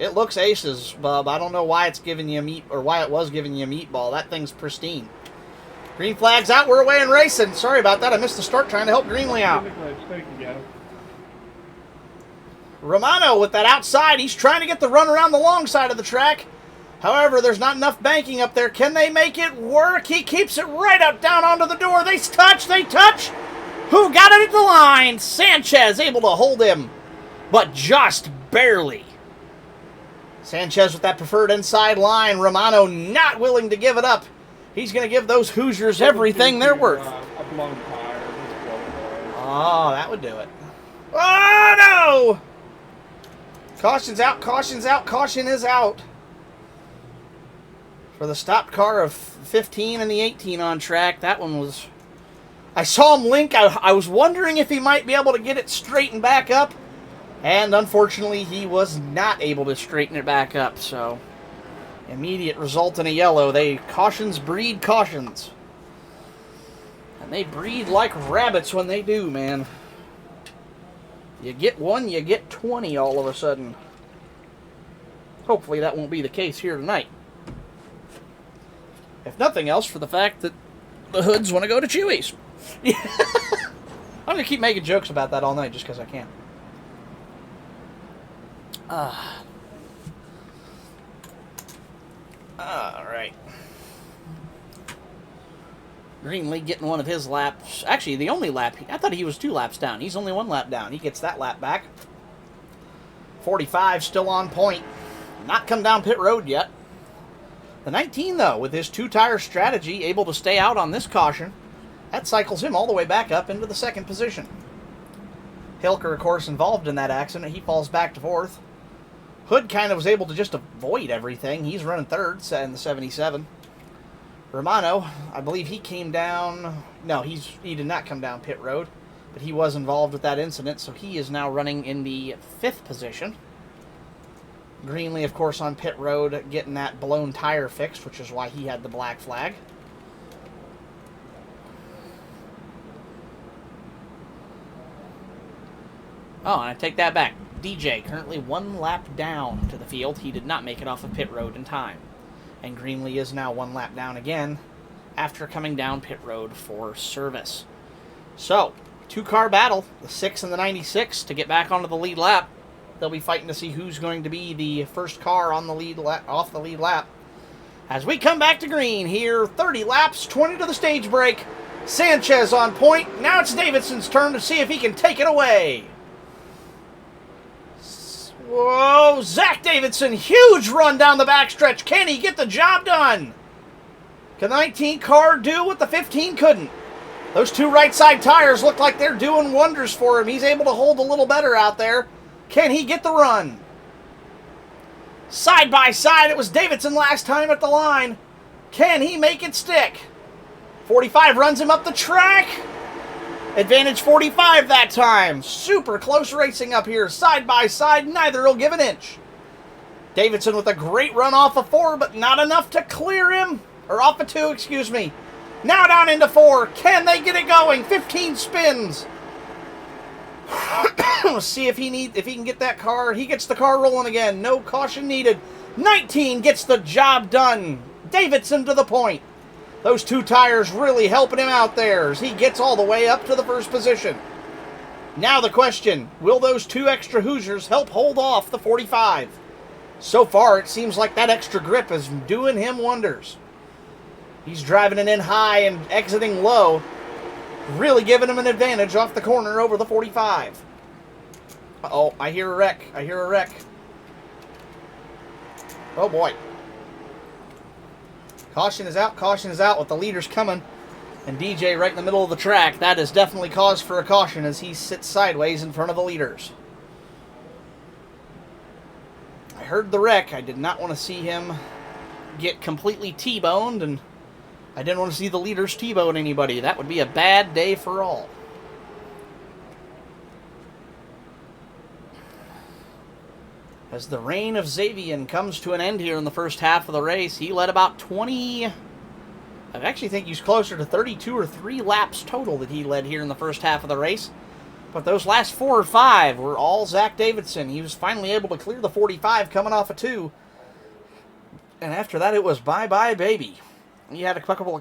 It looks aces, Bub. I don't know why it's giving you why it was giving you a meatball. That thing's pristine. Green flag's out. We're away and racing. Sorry about that. I missed the start trying to help Greenlee out. Thank you, guys. Romano with that outside. He's trying to get the run around the long side of the track. However, there's not enough banking up there. Can they make it work? He keeps it right up down onto the door. They touch. They touch. Who got it at the line? Sanchez able to hold him, but just barely. Sanchez with that preferred inside line. Romano not willing to give it up. He's going to give those Hoosiers everything they're worth. A blown tire. Oh, that would do it. Oh, no! Caution's out, caution's out, caution is out. For the stopped car of 15 and the 18 on track, that one was... I saw him link. I was wondering if he might be able to get it straightened back up. And unfortunately, he was not able to straighten it back up. So, immediate result in a yellow. Cautions breed cautions. And they breed like rabbits when they do, man. You get one, you get 20 all of a sudden. Hopefully that won't be the case here tonight. If nothing else, for the fact that the Hoods want to go to Chewy's. I'm going to keep making jokes about that all night just because I can. Alright. Greenlee getting one of his laps. Actually, the only lap. I thought he was 2 laps down. He's only 1 lap down. He gets that lap back. 45 still on point. Not come down pit road yet. The 19, though, with his 2-tire strategy, able to stay out on this caution. That cycles him all the way back up into the 2nd position. Hilker, of course, involved in that accident. He falls back to 4th. Hood kind of was able to just avoid everything. He's running 3rd in the 77. Romano, I believe he came down... No, he did not come down pit road, but he was involved with that incident, so he is now running in the 5th position. Greenlee, of course, on pit road, getting that blown tire fixed, which is why he had the black flag. Oh, and I take that back. DJ currently 1 lap down to the field. He did not make it off of pit road in time. And Greenlee is now 1 lap down again after coming down pit road for service. So, 2-car battle, the 6 and the 96 to get back onto the lead lap. They'll be fighting to see who's going to be the first car on the lead off the lead lap. As we come back to green here, 30 laps, 20 to the stage break. Sanchez on point. Now it's Davidson's turn to see if he can take it away. Whoa, Zach Davidson, huge run down the backstretch. Can he get the job done? Can the 19 car do what the 15 couldn't? Those 2 right side tires look like they're doing wonders for him. He's able to hold a little better out there. Can he get the run? Side by side, it was Davidson last time at the line. Can he make it stick? 45 runs him up the track. Advantage 45 that time. Super close racing up here. Side by side, neither will give an inch. Davidson with a great run off of 4, but not enough to clear him. Or off of 2, excuse me. Now down into 4. Can they get it going? 15 spins. See if he can get that car. He gets the car rolling again. No caution needed. 19 gets the job done. Davidson to the point. Those 2 tires really helping him out there as he gets all the way up to the first position. Now the question, will those 2 extra Hoosiers help hold off the 45? So far, it seems like that extra grip is doing him wonders. He's driving it in high and exiting low, really giving him an advantage off the corner over the 45. Uh-oh, I hear a wreck. I hear a wreck. Oh, boy. Caution is out with the leaders coming. And DJ right in the middle of the track. That is definitely cause for a caution as he sits sideways in front of the leaders. I heard the wreck. I did not want to see him get completely T-boned, and I didn't want to see the leaders T-bone anybody. That would be a bad day for all. As the reign of Xavier comes to an end here in the first half of the race, he led about 20... I actually think he's closer to 32 or 3 laps total that he led here in the first half of the race. But those last 4 or 5 were all Zach Davidson. He was finally able to clear the 45 coming off of 2. And after that, it was bye-bye, baby. He had a couple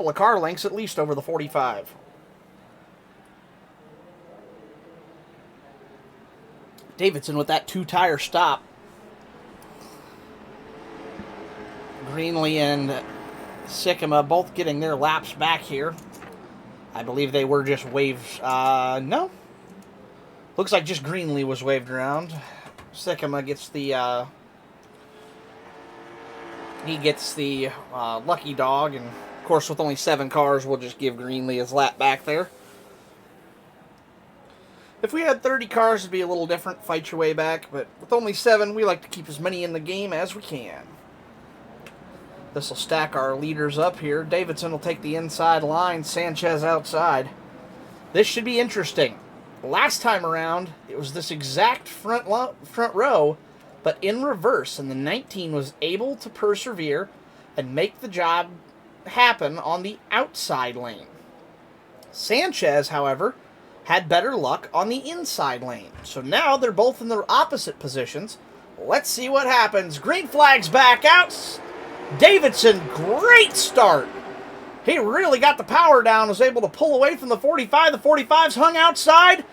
of car lengths at least over the 45. Davidson with that 2-tire stop. Greenlee and Sycamore both getting their laps back here. I believe they were just waved. No. Looks like just Greenlee was waved around. Sycamore gets the... he gets the lucky dog. And, of course, with only 7 cars, we'll just give Greenlee his lap back there. If we had 30 cars, it'd be a little different. Fight your way back. But with only 7, we like to keep as many in the game as we can. This will stack our leaders up here. Davidson will take the inside line. Sanchez outside. This should be interesting. Last time around, it was this exact front row, but in reverse. And the 19 was able to persevere and make the job happen on the outside lane. Sanchez, however, had better luck on the inside lane. So now they're both in the opposite positions. Let's see what happens. Green flag's back out. Davidson, great start. He really got the power down, was able to pull away from the 45. The 45's hung outside.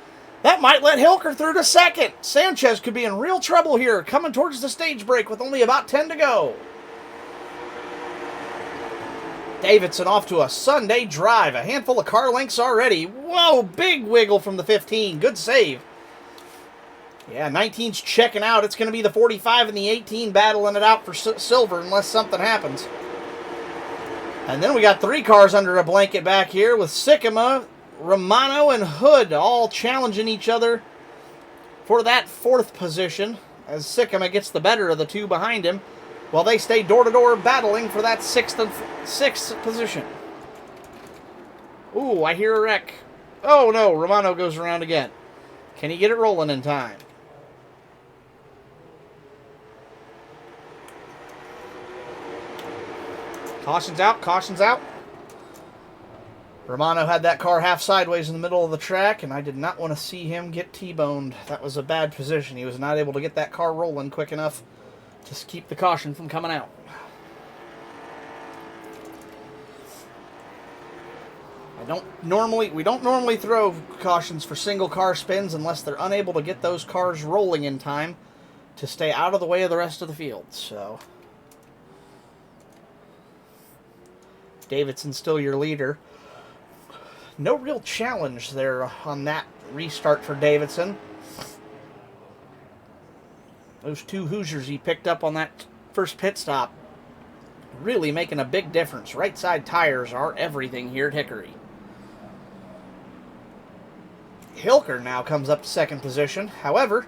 That might let Hilker through to second. Sanchez could be in real trouble here, coming towards the stage break with only about 10 to go. Davidson off to a Sunday drive. A handful of car lengths already. Whoa, big wiggle from the 15. Good save. Yeah, 19's checking out. It's going to be the 45 and the 18 battling it out for silver unless something happens. And then we got 3 cars under a blanket back here with Sycamore, Romano, and Hood all challenging each other for that 4th position as Sycamore gets the better of the 2 behind him, while they stay door-to-door battling for that 6th position. Ooh, I hear a wreck. Oh, no, Romano goes around again. Can he get it rolling in time? Caution's out, caution's out. Romano had that car half sideways in the middle of the track, and I did not want to see him get T-boned. That was a bad position. He was not able to get that car rolling quick enough to keep the caution from coming out. We don't normally throw cautions for single car spins unless they're unable to get those cars rolling in time to stay out of the way of the rest of the field. So Davidson's still your leader. No real challenge there on that restart for Davidson. Those 2 Hoosiers he picked up on that first pit stop really making a big difference. Right side tires are everything here at Hickory. Hilker now comes up to second position. However,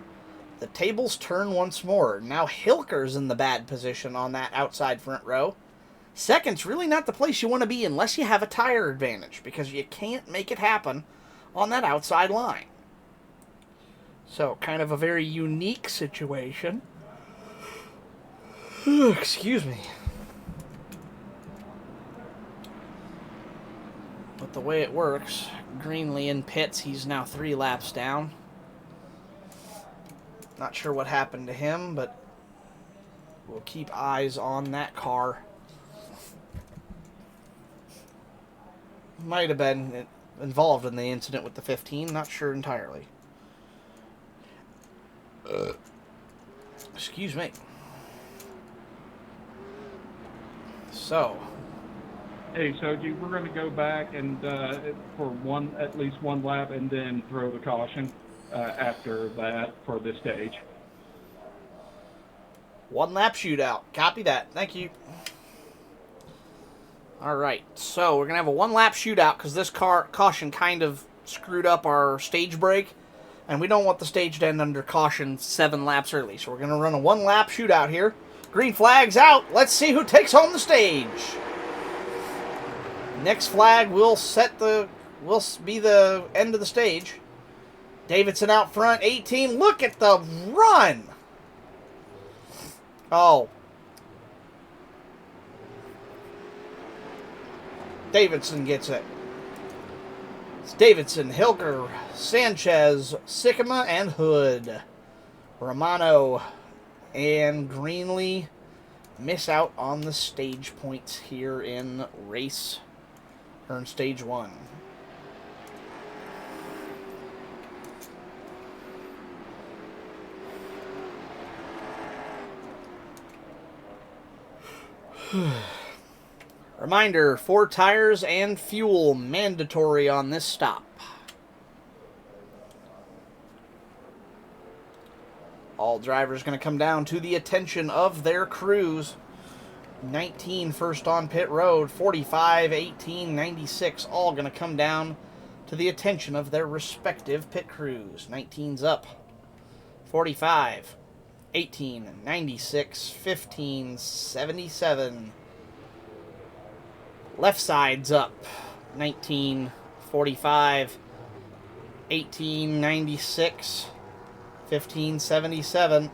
the tables turn once more. Now Hilker's in the bad position on that outside front row. Second's really not the place you want to be unless you have a tire advantage, because you can't make it happen on that outside line. So, kind of a very unique situation. Excuse me. But the way it works, Greenlee in pits, he's now 3 laps down. Not sure what happened to him, but we'll keep eyes on that car. Might have been involved in the incident with the 15, not sure entirely. Excuse me. So, Hey, Soji, we're going to go back and for at least one lap, and then throw the caution after that for this stage. 1 lap shootout. Copy that. Thank you. Alright, so we're going to have a 1 lap shootout because this caution kind of screwed up our stage break, and we don't want the stage to end under caution 7 laps early. So we're going to run a 1 lap shootout here. Green flag's out. Let's see who takes home the stage. Next flag will be the end of the stage. Davidson out front, 18. Look at the run. Oh. Davidson gets it. It's Davidson, Hilker, Sanchez, Sycamore, and Hood. Romano and Greenlee miss out on the stage points here in race, or in stage 1. Reminder, 4 tires and fuel mandatory on this stop. All drivers going to come down to the attention of their crews. 19 first on pit road, 45, 18, 96, all going to come down to the attention of their respective pit crews. 19's up, 45, 18, 96, 15, 77. Left side's up, 19, 45, 18, 96, 15, 77.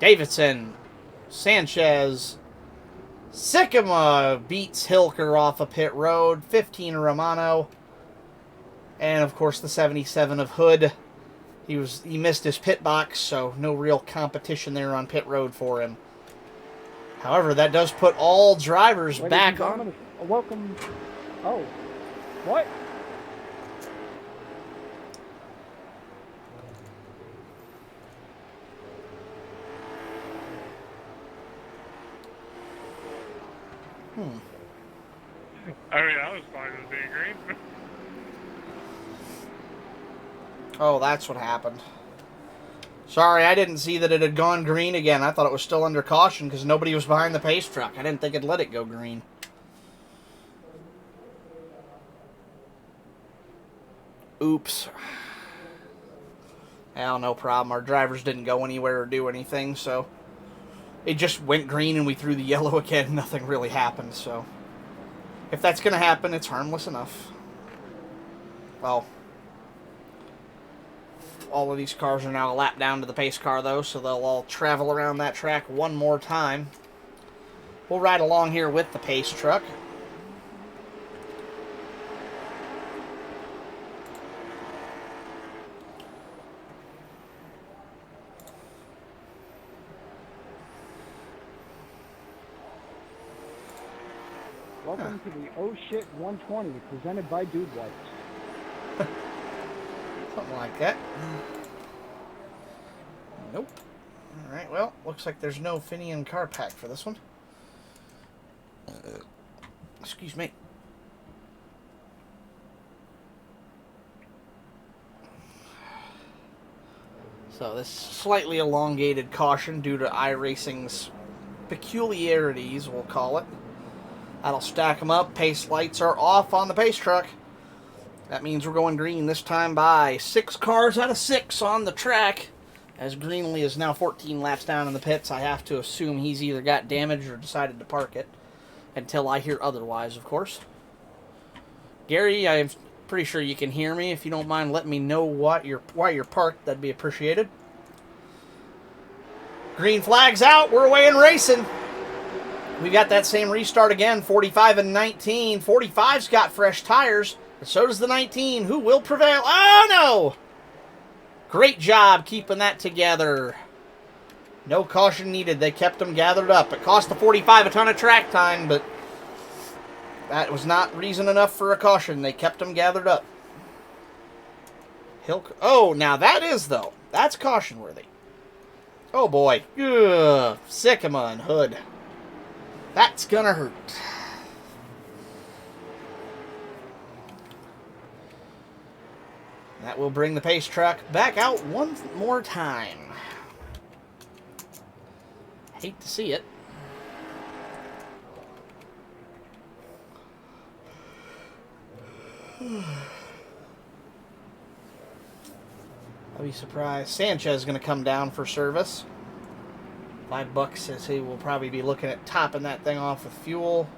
Davidson, Sanchez, Sycamore beats Hilker off a pit road, 15 Romano, and of course the 77 of Hood. He missed his pit box, so no real competition there on pit road for him. However, that does put all drivers back on. Welcome. Oh, what? I mean, I was fine with being green. Oh, that's what happened. Sorry, I didn't see that it had gone green again. I thought it was still under caution because nobody was behind the pace truck. I didn't think it'd let it go green. Oops. Well, no problem. Our drivers didn't go anywhere or do anything, so it just went green and we threw the yellow again. Nothing really happened, so if that's going to happen, it's harmless enough. Well, all of these cars are now a lap down to the pace car, though, so they'll all travel around that track one more time. We'll ride along here with the pace truck. Welcome to the Oh Shit 120, presented by Dude Wipes. Something like that. Nope. Alright, well, looks like there's no Finian car pack for this one. Excuse me. So this slightly elongated caution due to iRacing's peculiarities, we'll call it. That'll stack them up. Pace lights are off on the pace truck. That means we're going green this time by 6 cars out of 6 on the track. As Greenlee is now 14 laps down in the pits, I have to assume he's either got damaged or decided to park it. Until I hear otherwise, of course. Gary, I'm pretty sure you can hear me. If you don't mind letting me know why you're parked, that'd be appreciated. Green flag's out. We're away and racing. We got that same restart again, 45 and 19. 45's got fresh tires, but so does the 19. Who will prevail? Oh, no! Great job keeping that together. No caution needed. They kept them gathered up. It cost the 45 a ton of track time, but that was not reason enough for a caution. They kept them gathered up. Oh, now that is, though. That's caution worthy. Oh, boy. Ugh. Sycamore and Hood. That's gonna hurt. That will bring the pace truck back out one more time. Hate to see it. I'll be surprised. Sanchez is going to come down for service. $5 says he will probably be looking at topping that thing off with fuel.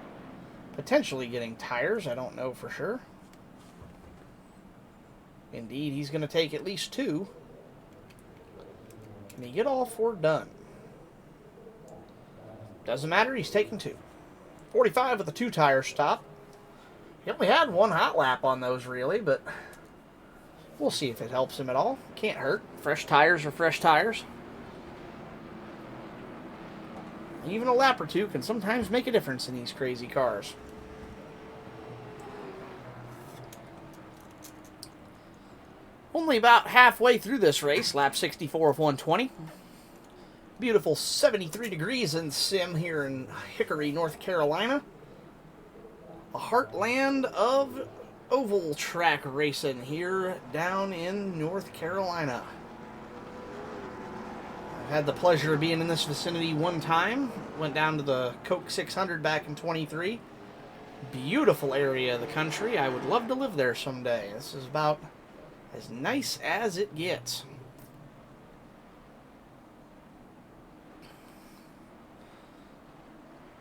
Potentially getting tires. I don't know for sure. Indeed, he's going to take at least 2. Can he get all 4 done? Doesn't matter, he's taking 2. 45 with a 2-tire stop. He only had 1 hot lap on those, really, but we'll see if it helps him at all. Can't hurt. Fresh tires are fresh tires. Even a lap or 2 can sometimes make a difference in these crazy cars. Only about halfway through this race, lap 64 of 120. Beautiful 73 degrees in sim here in Hickory, North Carolina. The heartland of oval track racing here down in North Carolina. I've had the pleasure of being in this vicinity one time. Went down to the Coke 600 back in 23. Beautiful area of the country. I would love to live there someday. This is about as nice as it gets.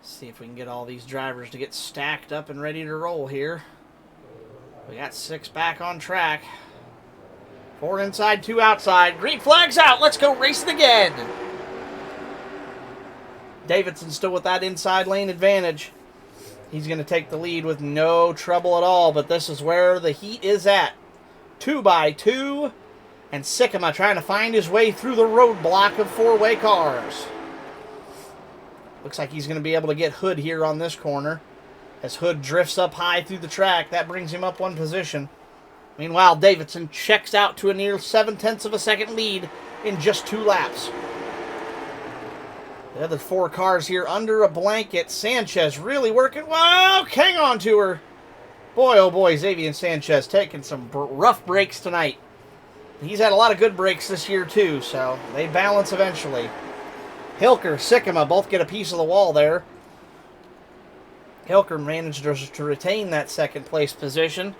See if we can get all these drivers to get stacked up and ready to roll here. We got 6 back on track. 4 inside, 2 outside. Green flag's out. Let's go racing again. Davidson still with that inside lane advantage. He's going to take the lead with no trouble at all, but this is where the heat is at. 2 by 2, and Sycamore trying to find his way through the roadblock of 4-way cars. Looks like he's going to be able to get Hood here on this corner. As Hood drifts up high through the track, that brings him up 1 position. Meanwhile, Davidson checks out to a near 7/10 of a second lead in just 2 laps. The other 4 cars here under a blanket. Sanchez really working. Whoa, hang on to her. Boy, oh boy, Xavier Sanchez taking some rough breaks tonight. He's had a lot of good breaks this year too, so they balance eventually. Hilker, Sycamore both get a piece of the wall there. Hilker managed to retain that 2nd place position,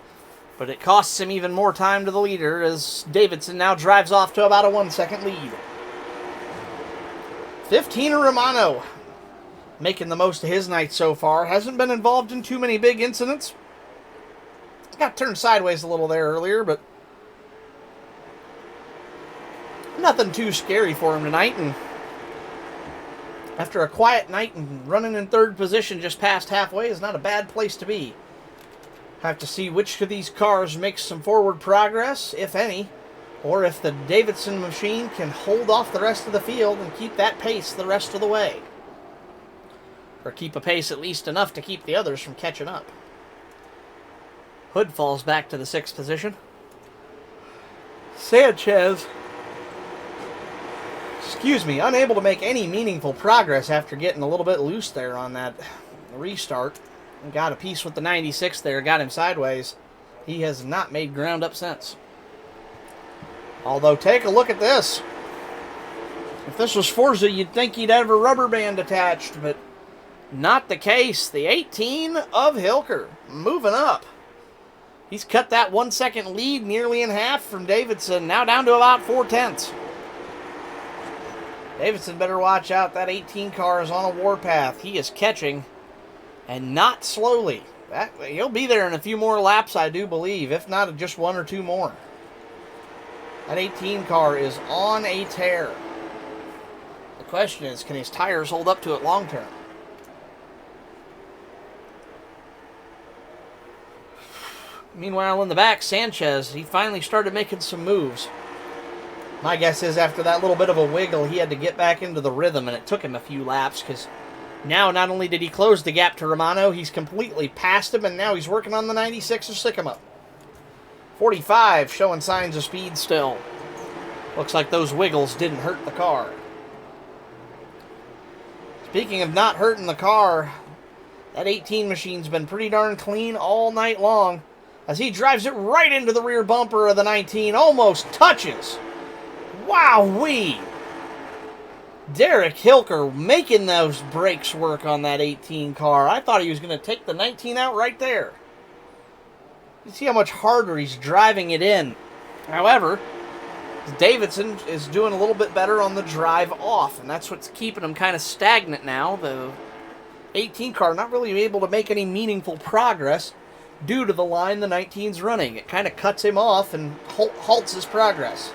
but it costs him even more time to the leader as Davidson now drives off to about a 1-second lead. 15 Romano making the most of his night so far. Hasn't been involved in too many big incidents. Got turned sideways a little there earlier, but nothing too scary for him tonight. And after a quiet night and running in 3rd position just past halfway is not a bad place to be. Have to see which of these cars makes some forward progress, if any, or if the Davidson machine can hold off the rest of the field and keep that pace the rest of the way. Or keep a pace at least enough to keep the others from catching up. Hood falls back to the 6th position. Sanchez, unable to make any meaningful progress after getting a little bit loose there on that restart. And got a piece with the 96 there, got him sideways. He has not made ground up since. Although, take a look at this. If this was Forza, you'd think he'd have a rubber band attached, but not the case. The 18 of Hickory moving up. He's cut that 1 second lead nearly in half from Davidson, now down to about 4/10. Davidson better watch out. That 18 car is on a warpath. He is catching, and not slowly. He'll be there in a few more laps, I do believe, if not just 1 or 2 more. That 18 car is on a tear. The question is, can his tires hold up to it long term? Meanwhile, in the back, Sanchez, he finally started making some moves. My guess is after that little bit of a wiggle, he had to get back into the rhythm, and it took him a few laps, because now not only did he close the gap to Romano, he's completely passed him, and now he's working on the 96 to stick him up. 45 showing signs of speed still. Looks like those wiggles didn't hurt the car. Speaking of not hurting the car, that 18 machine's been pretty darn clean all night long, as he drives it right into the rear bumper of the 19, almost touches. Wowee! Derek Hickory making those brakes work on that 18 car. I thought he was going to take the 19 out right there. You see how much harder he's driving it in. However, Davidson is doing a little bit better on the drive off, and that's what's keeping him kind of stagnant now. The 18 car not really able to make any meaningful progress due to the line the 19's running. It kind of cuts him off and halts his progress.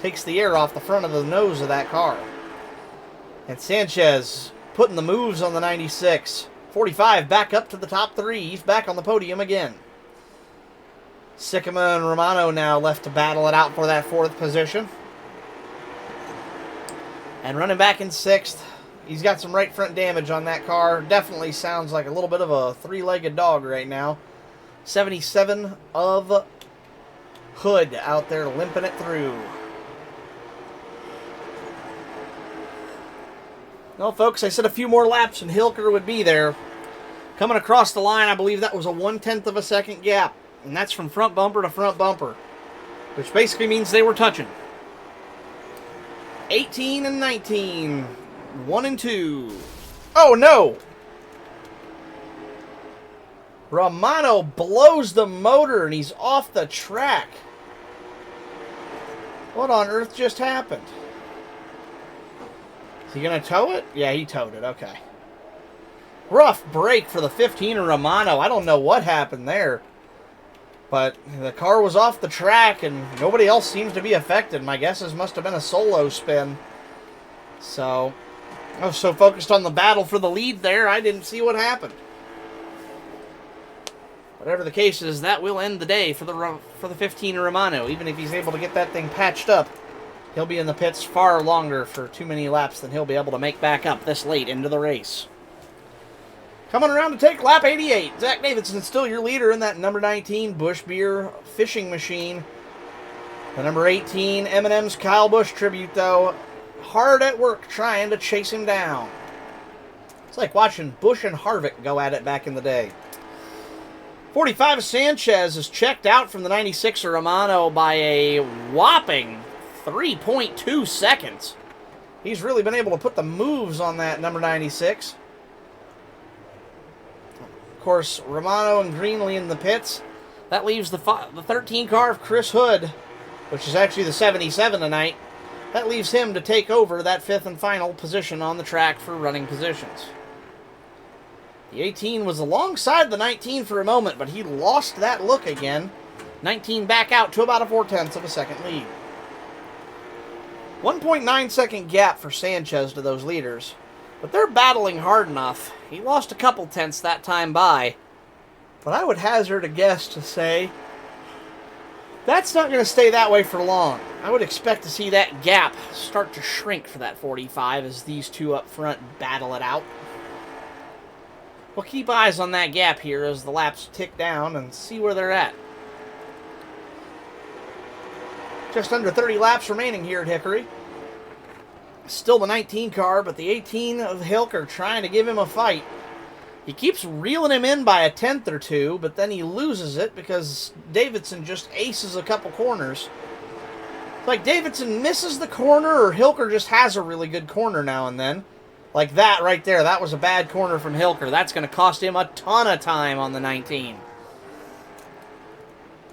Takes the air off the front of the nose of that car. And Sanchez putting the moves on the 96. 45 back up to the top 3. He's back on the podium again. Sycamore and Romano now left to battle it out for that 4th position. And running back in 6th, he's got some right front damage on that car. Definitely sounds like a little bit of a 3-legged dog right now. 77 of Hood out there limping it through. Well, folks, I said a few more laps and Hickory would be there. Coming across the line, I believe that was a 1/10 of a second gap. And that's from front bumper to front bumper, which basically means they were touching. 18 and 19. 1 and 2. Oh, no! Romano blows the motor and he's off the track. What on earth just happened? Is he going to tow it? Yeah, he towed it. Okay. Rough break for the 15 of Romano. I don't know what happened there. But the car was off the track and nobody else seems to be affected. My guess is must have been a solo spin. So, I was so focused on the battle for the lead there, I didn't see what happened. Whatever the case is, that will end the day for the 15 of Romano. Even if he's able to get that thing patched up, he'll be in the pits far longer for too many laps than he'll be able to make back up this late into the race. Coming around to take lap 88. Zach Davidson still your leader in that number 19 Busch Beer fishing machine. The number 18 M&M's Kyle Busch tribute, though, hard at work trying to chase him down. It's like watching Busch and Harvick go at it back in the day. 45 of Sanchez is checked out from the 96 of Romano by a whopping 3.2 seconds. He's really been able to put the moves on that number 96. Of course, Romano and Greenlee in the pits. That leaves the 13 car of Chris Hood, which is actually the 77 tonight. That leaves him to take over that 5th and final position on the track for running positions. The 18 was alongside the 19 for a moment, but he lost that look again. 19 back out to about a 4/10 of a second lead. 1.9 second gap for Sanchez to those leaders. But they're battling hard enough. He lost a couple tenths that time by. But I would hazard a guess to say that's not going to stay that way for long. I would expect to see that gap start to shrink for that 45 as these two up front battle it out. We'll keep eyes on that gap here as the laps tick down and see where they're at. Just under 30 laps remaining here at Hickory. Still the 19 car, but the 18 of Hickory trying to give him a fight. He keeps reeling him in by a tenth or two, but then he loses it because Davidson just aces a couple corners. It's like Davidson misses the corner, or Hickory just has a really good corner now and then. Like that right there. That was a bad corner from Hickory. That's going to cost him a ton of time on the 19.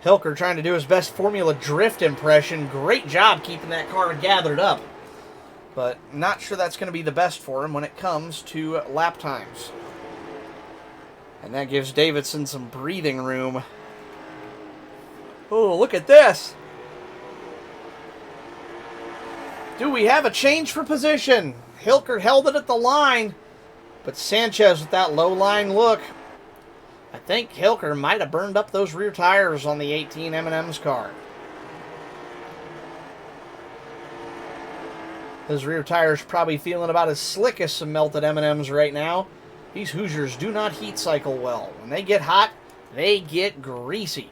Hickory trying to do his best Formula Drift impression. Great job keeping that car gathered up. But not sure that's going to be the best for him when it comes to lap times. And that gives Davidson some breathing room. Oh, look at this. Do we have a change for position? Hickory held it at the line, but Sanchez with that low line look. I think Hickory might have burned up those rear tires on the 18 M&M's car. His rear tires probably feeling about as slick as some melted M&M's right now. These Hoosiers do not heat cycle well. When they get hot, they get greasy.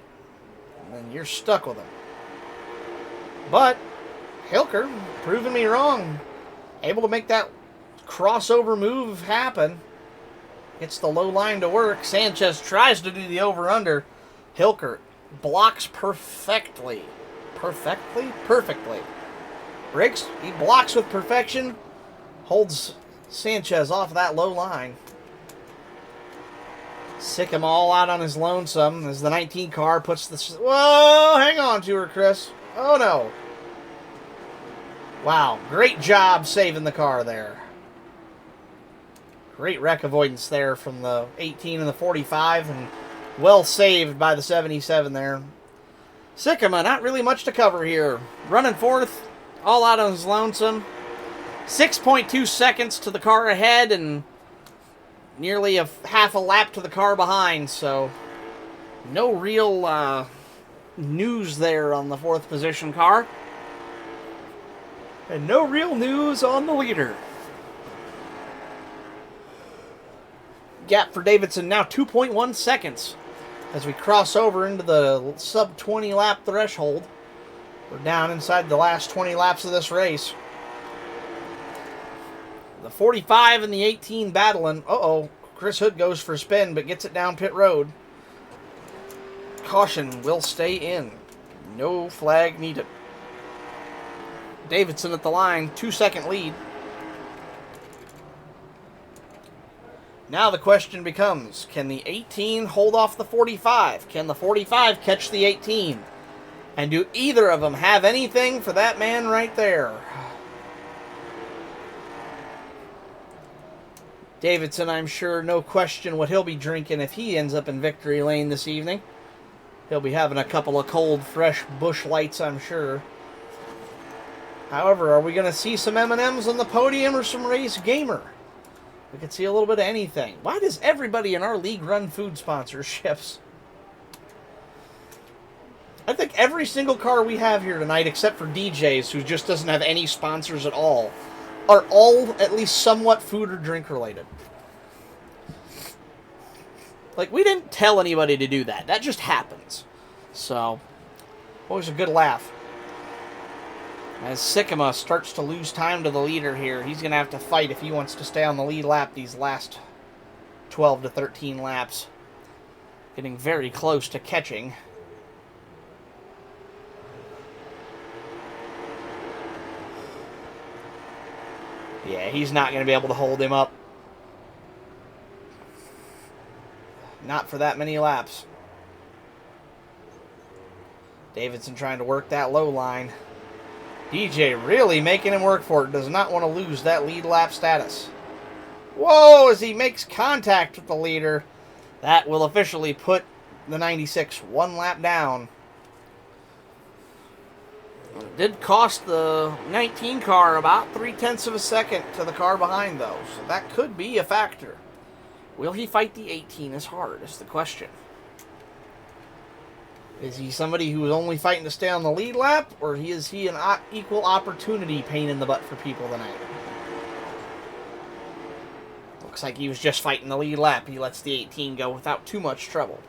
And then you're stuck with them. But Hickory proving me wrong. Able to make that crossover move happen. Gets the low line to work. Sanchez tries to do the over-under. Hickory blocks perfectly. Perfectly. Briggs, he blocks with perfection. Holds Sanchez off that low line. Sick him all out on his lonesome as the 19 car puts the... Whoa, hang on to her, Chris. Oh, no. Wow, great job saving the car there. Great wreck avoidance there from the 18 and the 45, and well saved by the 77 there. Sycamore, not really much to cover here. Running fourth, all out on his lonesome. 6.2 seconds to the car ahead, and nearly half a lap to the car behind, so no real news there on the fourth position car. And no real news on the leader. Gap for Davidson now 2.1 seconds as we cross over into the sub 20 lap threshold. We're down inside the last 20 laps of this race. The 45 and the 18 battling. Uh-oh. Chris Hood goes for a spin but gets it down pit road. Caution will stay in. No flag needed. Davidson at the line, 2-second lead. Now the question becomes, can the 18 hold off the 45? Can the 45 catch the 18? And do either of them have anything for that man right there? Davidson, I'm sure, no question what he'll be drinking if he ends up in victory lane this evening. He'll be having a couple of cold, fresh Busch Lights, I'm sure. However, are we going to see some M&M's on the podium or some Race Gamer? We could see a little bit of anything. Why does everybody in our league run food sponsorships? I think every single car we have here tonight, except for DJ's, who just doesn't have any sponsors at all, are all at least somewhat food or drink related. Like, we didn't tell anybody to do that. That just happens. So, always a good laugh. As Sycamore starts to lose time to the leader here, he's going to have to fight if he wants to stay on the lead lap these last 12 to 13 laps. Getting very close to catching. Yeah, he's not going to be able to hold him up. Not for that many laps. Davidson trying to work that low line. DJ really making him work for it. Does not want to lose that lead lap status. Whoa, as he makes contact with the leader. That will officially put the 96 one lap down. It did cost the 19 car about 0.3 of a second to the car behind, though. So that could be a factor. Will he fight the 18 as hard is the question. Is he somebody who is only fighting to stay on the lead lap, or is he an equal opportunity pain in the butt for people tonight? We'll Looks like he was just fighting the lead lap. He lets the 18 go without too much trouble.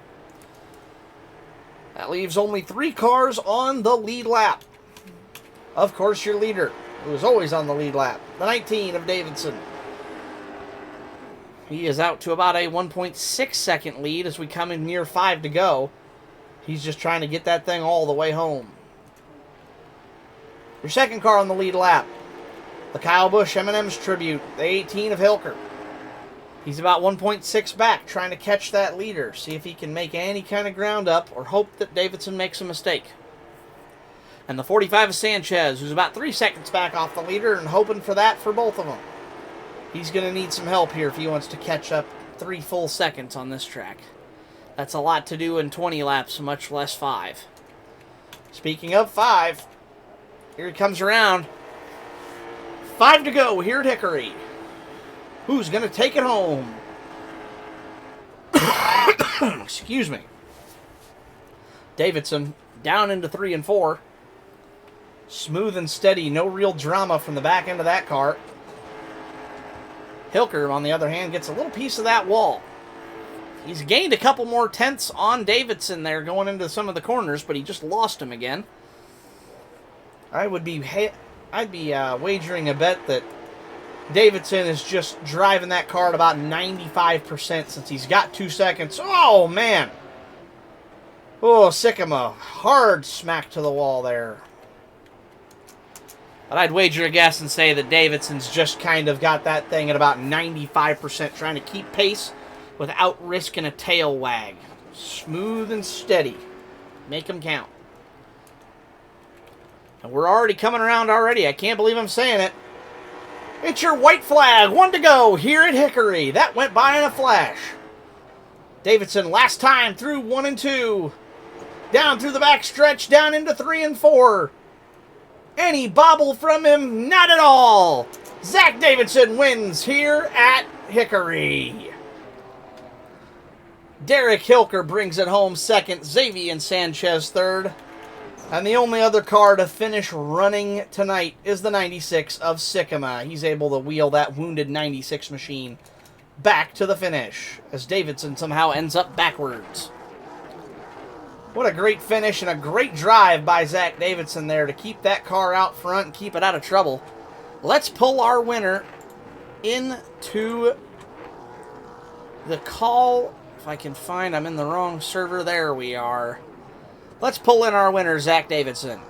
That leaves only 3 cars on the lead lap. Of course, your leader, who is always on the lead lap, the 19 of Davidson. He is out to about a 1.6 second lead as we come in near 5 to go. He's just trying to get that thing all the way home. Your second car on the lead lap, the Kyle Busch M&M's Tribute, the 18 of Hickory. He's about 1.6 back, trying to catch that leader, see if he can make any kind of ground up or hope that Davidson makes a mistake. And the 45 of Sanchez, who's about 3 seconds back off the leader and hoping for that for both of them. He's going to need some help here if he wants to catch up 3 full seconds on this track. That's a lot to do in 20 laps, much less 5. Speaking of 5, here he comes around. 5 to go here at Hickory. Who's going to take it home? Excuse me. Davidson down into 3 and 4. Smooth and steady, no real drama from the back end of that car. Hilker, on the other hand, gets a little piece of that wall. He's gained a couple more tenths on Davidson there going into some of the corners, but he just lost him again. I'd be wagering a bet that Davidson is just driving that car at about 95% since he's got 2 seconds. Oh, man. Oh, Sycamore. Hard smack to the wall there. But I'd wager a guess and say that Davidson's just kind of got that thing at about 95%, trying to keep pace without risking a tail wag. Smooth and steady. Make them count. And we're already coming around already. I can't believe I'm saying it. It's your white flag. 1 to go here at Hickory. That went by in a flash. Davidson last time through 1 and 2. Down through the back stretch, down into 3 and 4. Any bobble from him? Not at all. Zach Davidson wins here at Hickory. Derek Hilker brings it home second. Xavier Sanchez third. And the only other car to finish running tonight is the 96 of Sycamore. He's able to wheel that wounded 96 machine back to the finish as Davidson somehow ends up backwards. What a great finish and a great drive by Zach Davidson there to keep that car out front and keep it out of trouble. Let's pull our winner into the call. If I can find, I'm in the wrong server. There we are. Let's pull in our winner, Zach Davidson.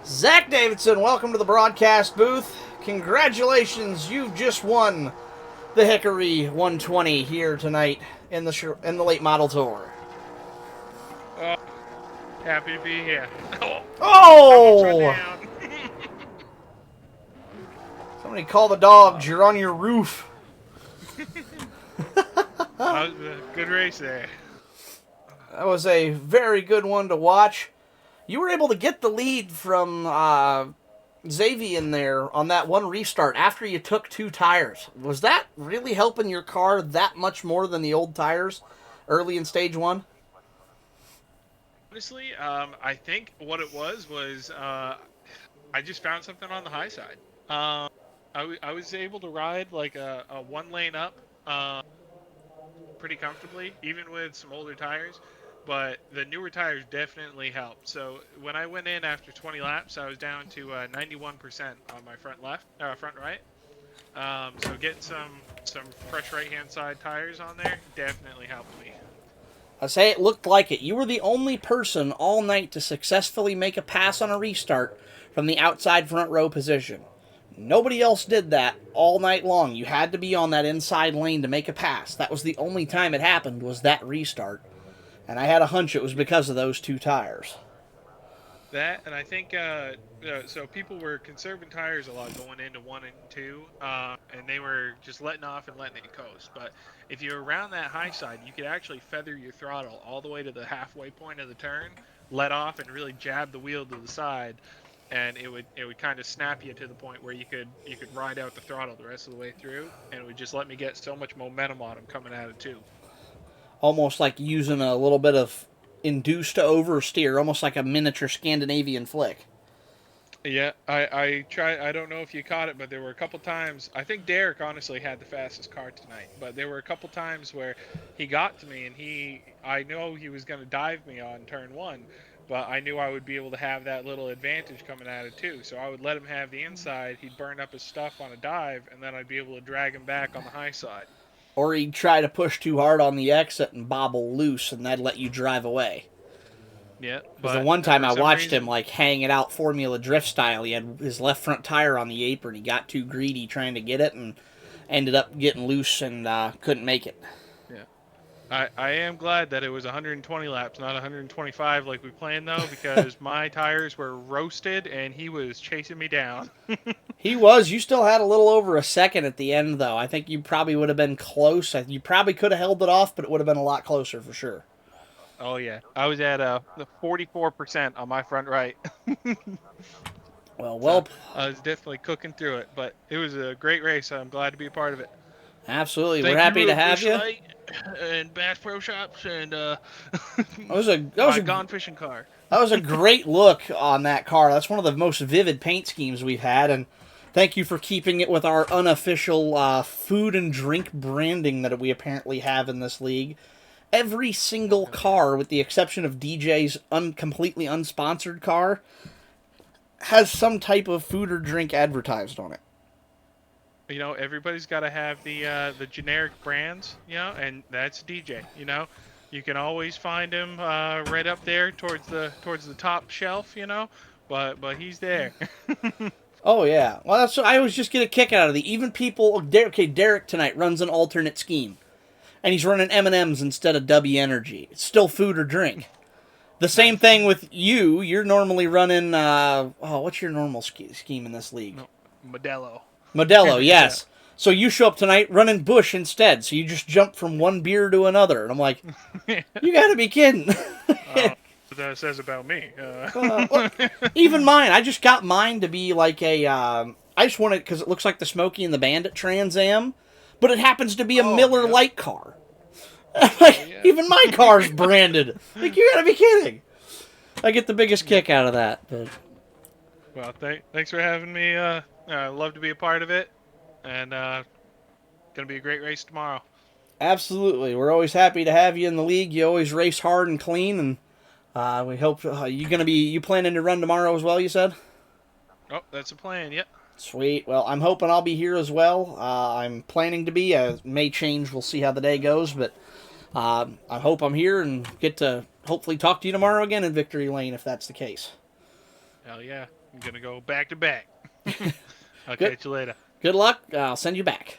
Zach Davidson, welcome to the broadcast booth. Congratulations, you've just won the Hickory 120 here tonight in the late model tour. Happy to be here. Oh! Somebody call the dogs. You're on your roof. That was a good race there. That was a very good one to watch. You were able to get the lead from Xavier in there on that one restart after you took 2 tires. Was that really helping your car that much more than the old tires early in stage 1? Honestly, I think what it was I just found something on the high side. I was able to ride like a 1 lane up pretty comfortably, even with some older tires. But the newer tires definitely helped. So when I went in after 20 laps, I was down to 91% on my front right. So getting some fresh right-hand side tires on there definitely helped me. I say it looked like it. You were the only person all night to successfully make a pass on a restart from the outside front row position. Nobody else did that all night long. You had to be on that inside lane to make a pass. That was the only time it happened, was that restart. And I had a hunch it was because of those 2 tires. That, and I think, so people were conserving tires a lot going into 1 and 2, and they were just letting off and letting it coast. But if you're around that high side, you could actually feather your throttle all the way to the halfway point of the turn, let off, and really jab the wheel to the side, and it would kind of snap you to the point where you could ride out the throttle the rest of the way through, and it would just let me get so much momentum on them coming out of 2. Almost like using a little bit of induced to oversteer, almost like a miniature Scandinavian flick. Yeah, I try. I don't know if you caught it, but there were a couple times. I think Derek honestly had the fastest car tonight, but there were a couple times where he got to me, and I know he was going to dive me on turn one, but I knew I would be able to have that little advantage coming at it too. So I would let him have the inside. He'd burn up his stuff on a dive, and then I'd be able to drag him back on the high side. Or he'd try to push too hard on the exit and bobble loose, and that'd let you drive away. Yeah, Because the but one time for I some watched reason- him like hang it out Formula Drift style, he had his left front tire on the apron. He got too greedy trying to get it and ended up getting loose and couldn't make it. I am glad that it was 120 laps, not 125 like we planned though, because my tires were roasted and he was chasing me down. He was. You still had a little over a second at the end, though. I think you probably would have been close. You probably could have held it off, but it would have been a lot closer for sure. Oh yeah, I was at the 44% on my front right. Well, I was definitely cooking through it, but it was a great race. I'm glad to be a part of it. absolutely. Thank We're happy you, to have Bush you. Light and Bass Pro Shops and That was a my Gone Fishing car. that was a great look on that car. That's one of the most vivid paint schemes we've had, and thank you for keeping it with our unofficial food and drink branding that we apparently have in this league. Every single car, with the exception of DJ's completely unsponsored car, has some type of food or drink advertised on it. You know, everybody's got to have the generic brands, you know, and that's DJ. You know, you can always find him right up there towards the top shelf, you know, but he's there. Oh yeah, well that's I always just get a kick out of the even people. Derek tonight runs an alternate scheme, and he's running M&Ms instead of W Energy. It's still food or drink. The same thing with you. You're normally running. What's your normal scheme in this league? No, Modelo. Modelo, yes. So you show up tonight running Bush instead. So you just jump from one beer to another, and I'm like, you got to be kidding. What that says about me. Well, even mine. I just got mine to be like a. I just wanted because it looks like the Smokey and the Bandit Trans Am, but it happens to be a Miller Lite car. Even my car's branded. Like, you gotta be kidding. I get the biggest kick out of that. But Well, thanks for having me. I love to be a part of it, and gonna be a great race tomorrow. absolutely, we're always happy to have you in the league. You always race hard and clean, and we hope you planning to run tomorrow as well. You said. Oh, that's a plan. Yep. Sweet. Well, I'm hoping I'll be here as well. I'm planning to be. May change. We'll see how the day goes, but I hope I'm here and get to hopefully talk to you tomorrow again in Victory Lane if that's the case. Hell yeah. I'm gonna go back to back. I'll Good. catch you later. Good luck. I'll send you back.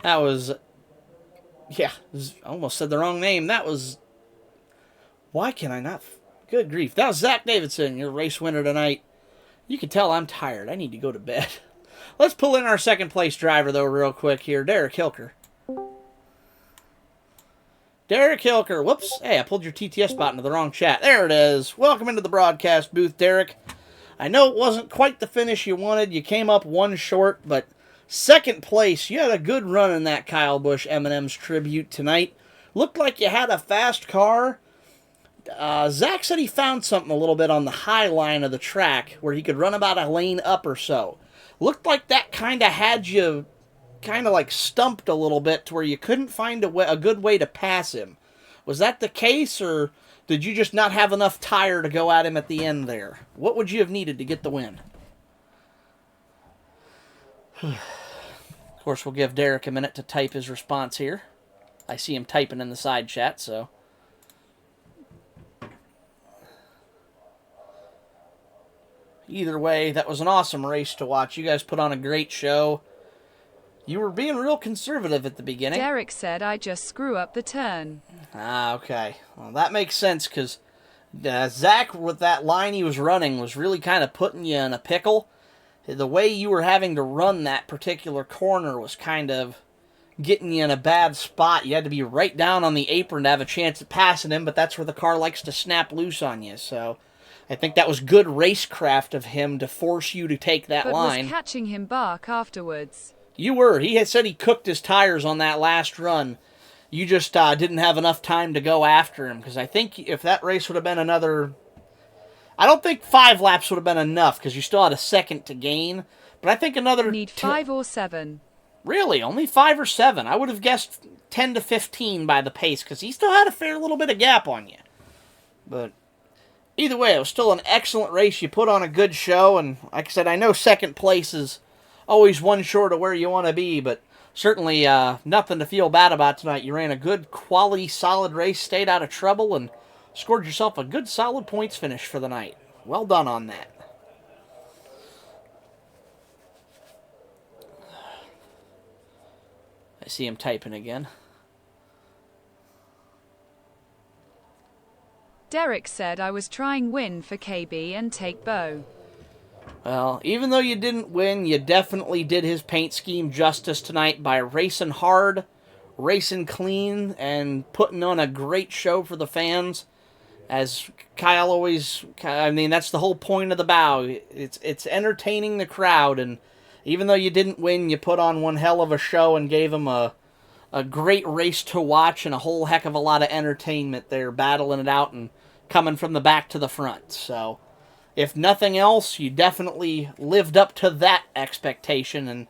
That was... Yeah, I almost said the wrong name. That was... Why can I not... Good grief. That was Zach Davidson, your race winner tonight. You can tell I'm tired. I need to go to bed. Let's pull in our second place driver, though, real quick here. Derek Hilker. Derek Hilker. Whoops. Hey, I pulled your TTS spot into the wrong chat. There it is. Welcome into the broadcast booth, Derek. I know it wasn't quite the finish you wanted. You came up one short, but second place. You had a good run in that Kyle Busch M&M's tribute tonight. Looked like you had a fast car. Zach said he found something a little bit on the high line of the track where he could run about a lane up or so. Looked like that kind of had you kind of like stumped a little bit to where you couldn't find a good way to pass him. Was that the case, or did you just not have enough tire to go at him at the end there? What would you have needed to get the win? Of course, we'll give Derek a minute to type his response here. I see him typing in the side chat, so... Either way, that was an awesome race to watch. You guys put on a great show. You were being real conservative at the beginning. Derek said I just screw up the turn. Ah, okay. Well, that makes sense, because Zach, with that line he was running, was really kind of putting you in a pickle. The way you were having to run that particular corner was kind of getting you in a bad spot. You had to be right down on the apron to have a chance at passing him, but that's where the car likes to snap loose on you, so... I think that was good racecraft of him to force you to take that but line. Was catching him bark afterwards. You were. He had said he cooked his tires on that last run. You just didn't have enough time to go after him, because I think if that race would have been another I don't think 5 laps would have been enough because you still had a second to gain. But I think another... Need 5 or 7. Really? Only 5 or 7? I would have guessed 10 to 15 by the pace because he still had a fair little bit of gap on you. But either way, it was still an excellent race. You put on a good show. And like I said, I know second place is always one short of where you want to be. But certainly nothing to feel bad about tonight. You ran a good, quality, solid race, stayed out of trouble, and scored yourself a good, solid points finish for the night. Well done on that. I see him typing again. Derek said I was trying win for KB and take Bo. Well, even though you didn't win, you definitely did his paint scheme justice tonight by racing hard, racing clean, and putting on a great show for the fans. As Kyle always, I mean, that's the whole point of the bow. It's entertaining the crowd, and even though you didn't win, you put on one hell of a show and gave them a great race to watch and a whole heck of a lot of entertainment there, battling it out and coming from the back to the front. So, if nothing else, you definitely lived up to that expectation, and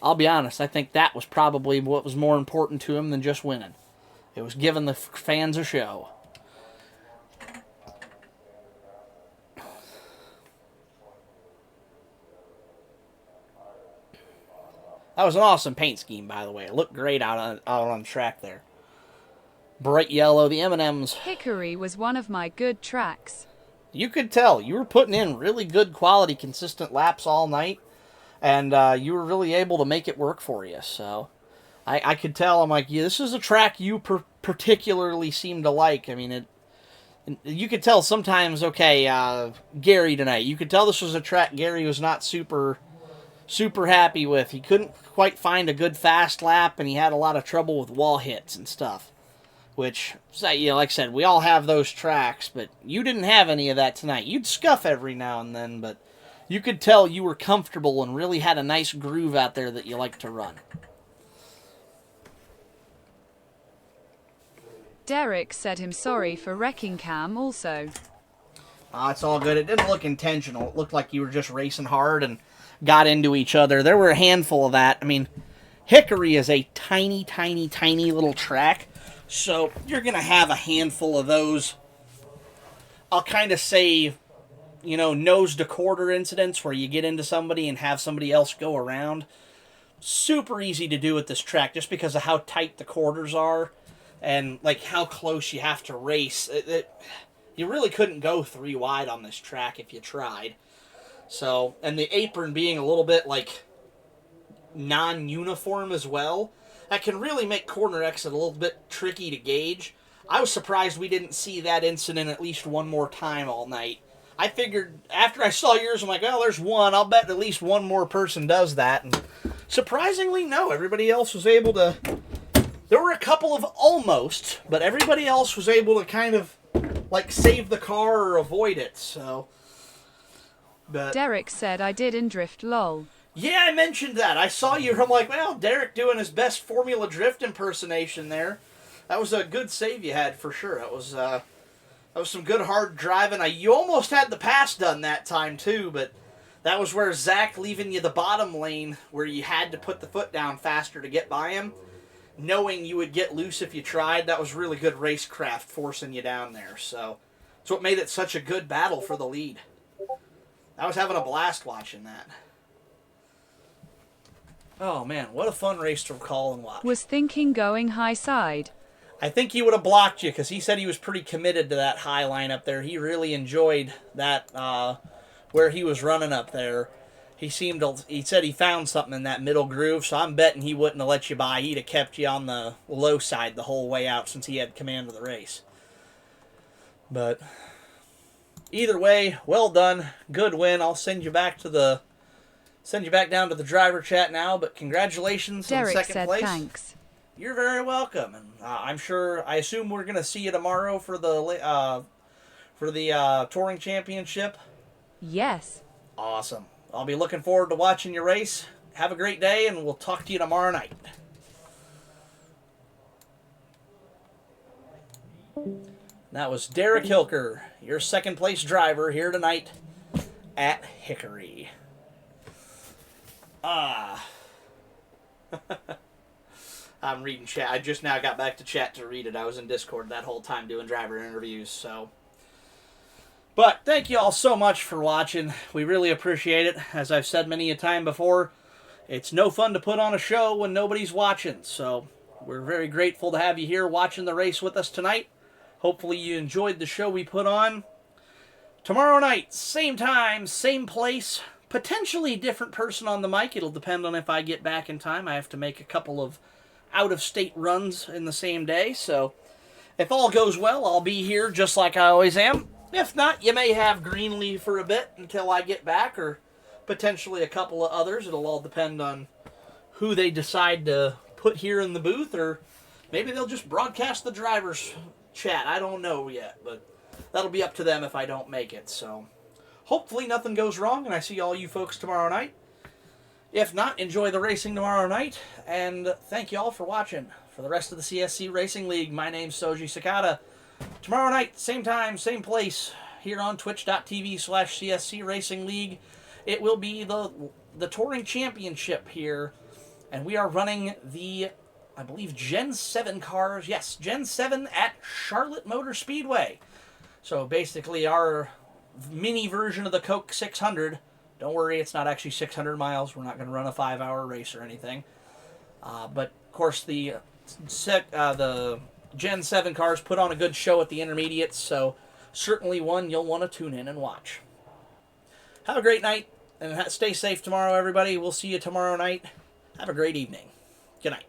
I'll be honest, I think that was probably what was more important to him than just winning. It was giving the fans a show. That was an awesome paint scheme, by the way. It looked great out on the track there. Bright yellow, the M&Ms. Hickory was one of my good tracks. You could tell. You were putting in really good quality, consistent laps all night. And you were really able to make it work for you. So I could tell. I'm like, yeah, this is a track you particularly seem to like. I mean, you could tell sometimes, okay, Gary tonight. You could tell this was a track Gary was not super happy with. He couldn't quite find a good fast lap, and he had a lot of trouble with wall hits and stuff. Which, you know, like I said, we all have those tracks, but you didn't have any of that tonight. You'd scuff every now and then, but you could tell you were comfortable and really had a nice groove out there that you like to run. Derek said him sorry for wrecking Cam also. It's all good. It didn't look intentional. It looked like you were just racing hard and got into each other. There were a handful of that. I mean, Hickory is a tiny, tiny, tiny little track, so you're going to have a handful of those. I'll kind of say, you know, nose to quarter incidents where you get into somebody and have somebody else go around. Super easy to do at this track just because of how tight the quarters are and like how close you have to race. You really couldn't go 3 wide on this track if you tried. So, and the apron being a little bit, like, non-uniform as well, that can really make corner exit a little bit tricky to gauge. I was surprised we didn't see that incident at least one more time all night. I figured, after I saw yours, I'm like, well, there's one. I'll bet at least one more person does that. And surprisingly, no. Everybody else was able to... There were a couple of almost, but everybody else was able to kind of, like, save the car or avoid it, so... But, Derek said I did in drift lol. yeah, I mentioned that. I saw you. I'm like, well, Derek doing his best Formula Drift impersonation there. That was a good save you had for sure. That was some good hard driving. You almost had the pass done that time too, but that was where Zach leaving you the bottom lane where you had to put the foot down faster to get by him, knowing you would get loose if you tried. That was really good racecraft forcing you down there. So it's what made it such a good battle for the lead. I was having a blast watching that. Oh, man, what a fun race to call and watch. Was thinking going high side. I think he would have blocked you because he said he was pretty committed to that high line up there. He really enjoyed that where he was running up there. He said he found something in that middle groove, so I'm betting he wouldn't have let you by. He'd have kept you on the low side the whole way out since he had command of the race. But... either way, well done. Good win. I'll send you back down to the driver chat now, but congratulations on Derek second said place. Thanks. You're very welcome. And I assume we're going to see you tomorrow for the touring championship. Yes. Awesome. I'll be looking forward to watching your race. Have a great day, and we'll talk to you tomorrow night. That was Derek Hilker, your second place driver here tonight at Hickory. I'm reading chat. I just now got back to chat to read it. I was in Discord that whole time doing driver interviews, so. But thank you all so much for watching. We really appreciate it. As I've said many a time before, it's no fun to put on a show when nobody's watching. So we're very grateful to have you here watching the race with us tonight. Hopefully you enjoyed the show we put on. Tomorrow night, same time, same place. Potentially different person on the mic. It'll depend on if I get back in time. I have to make a couple of out-of-state runs in the same day. So if all goes well, I'll be here just like I always am. If not, you may have Greenlee for a bit until I get back, or potentially a couple of others. It'll all depend on who they decide to put here in the booth, or maybe they'll just broadcast the driver's chat. I don't know yet, but that'll be up to them if I don't make it. So hopefully nothing goes wrong, and I see all you folks tomorrow night. If not, enjoy the racing tomorrow night, and thank you all for watching. For the rest of the CSC Racing League, my name's Soji Sakata. Tomorrow night, same time, same place, here on twitch.tv/CSC Racing League. It will be the Touring Championship here, and we are running the, I believe, Gen 7 cars. Yes, Gen 7 at Charlotte Motor Speedway. So basically our mini version of the Coke 600. Don't worry, it's not actually 600 miles. We're not going to run a 5-hour race or anything. But, of course, the Gen 7 cars put on a good show at the intermediates, so certainly one you'll want to tune in and watch. Have a great night, and stay safe tomorrow, everybody. We'll see you tomorrow night. Have a great evening. Good night.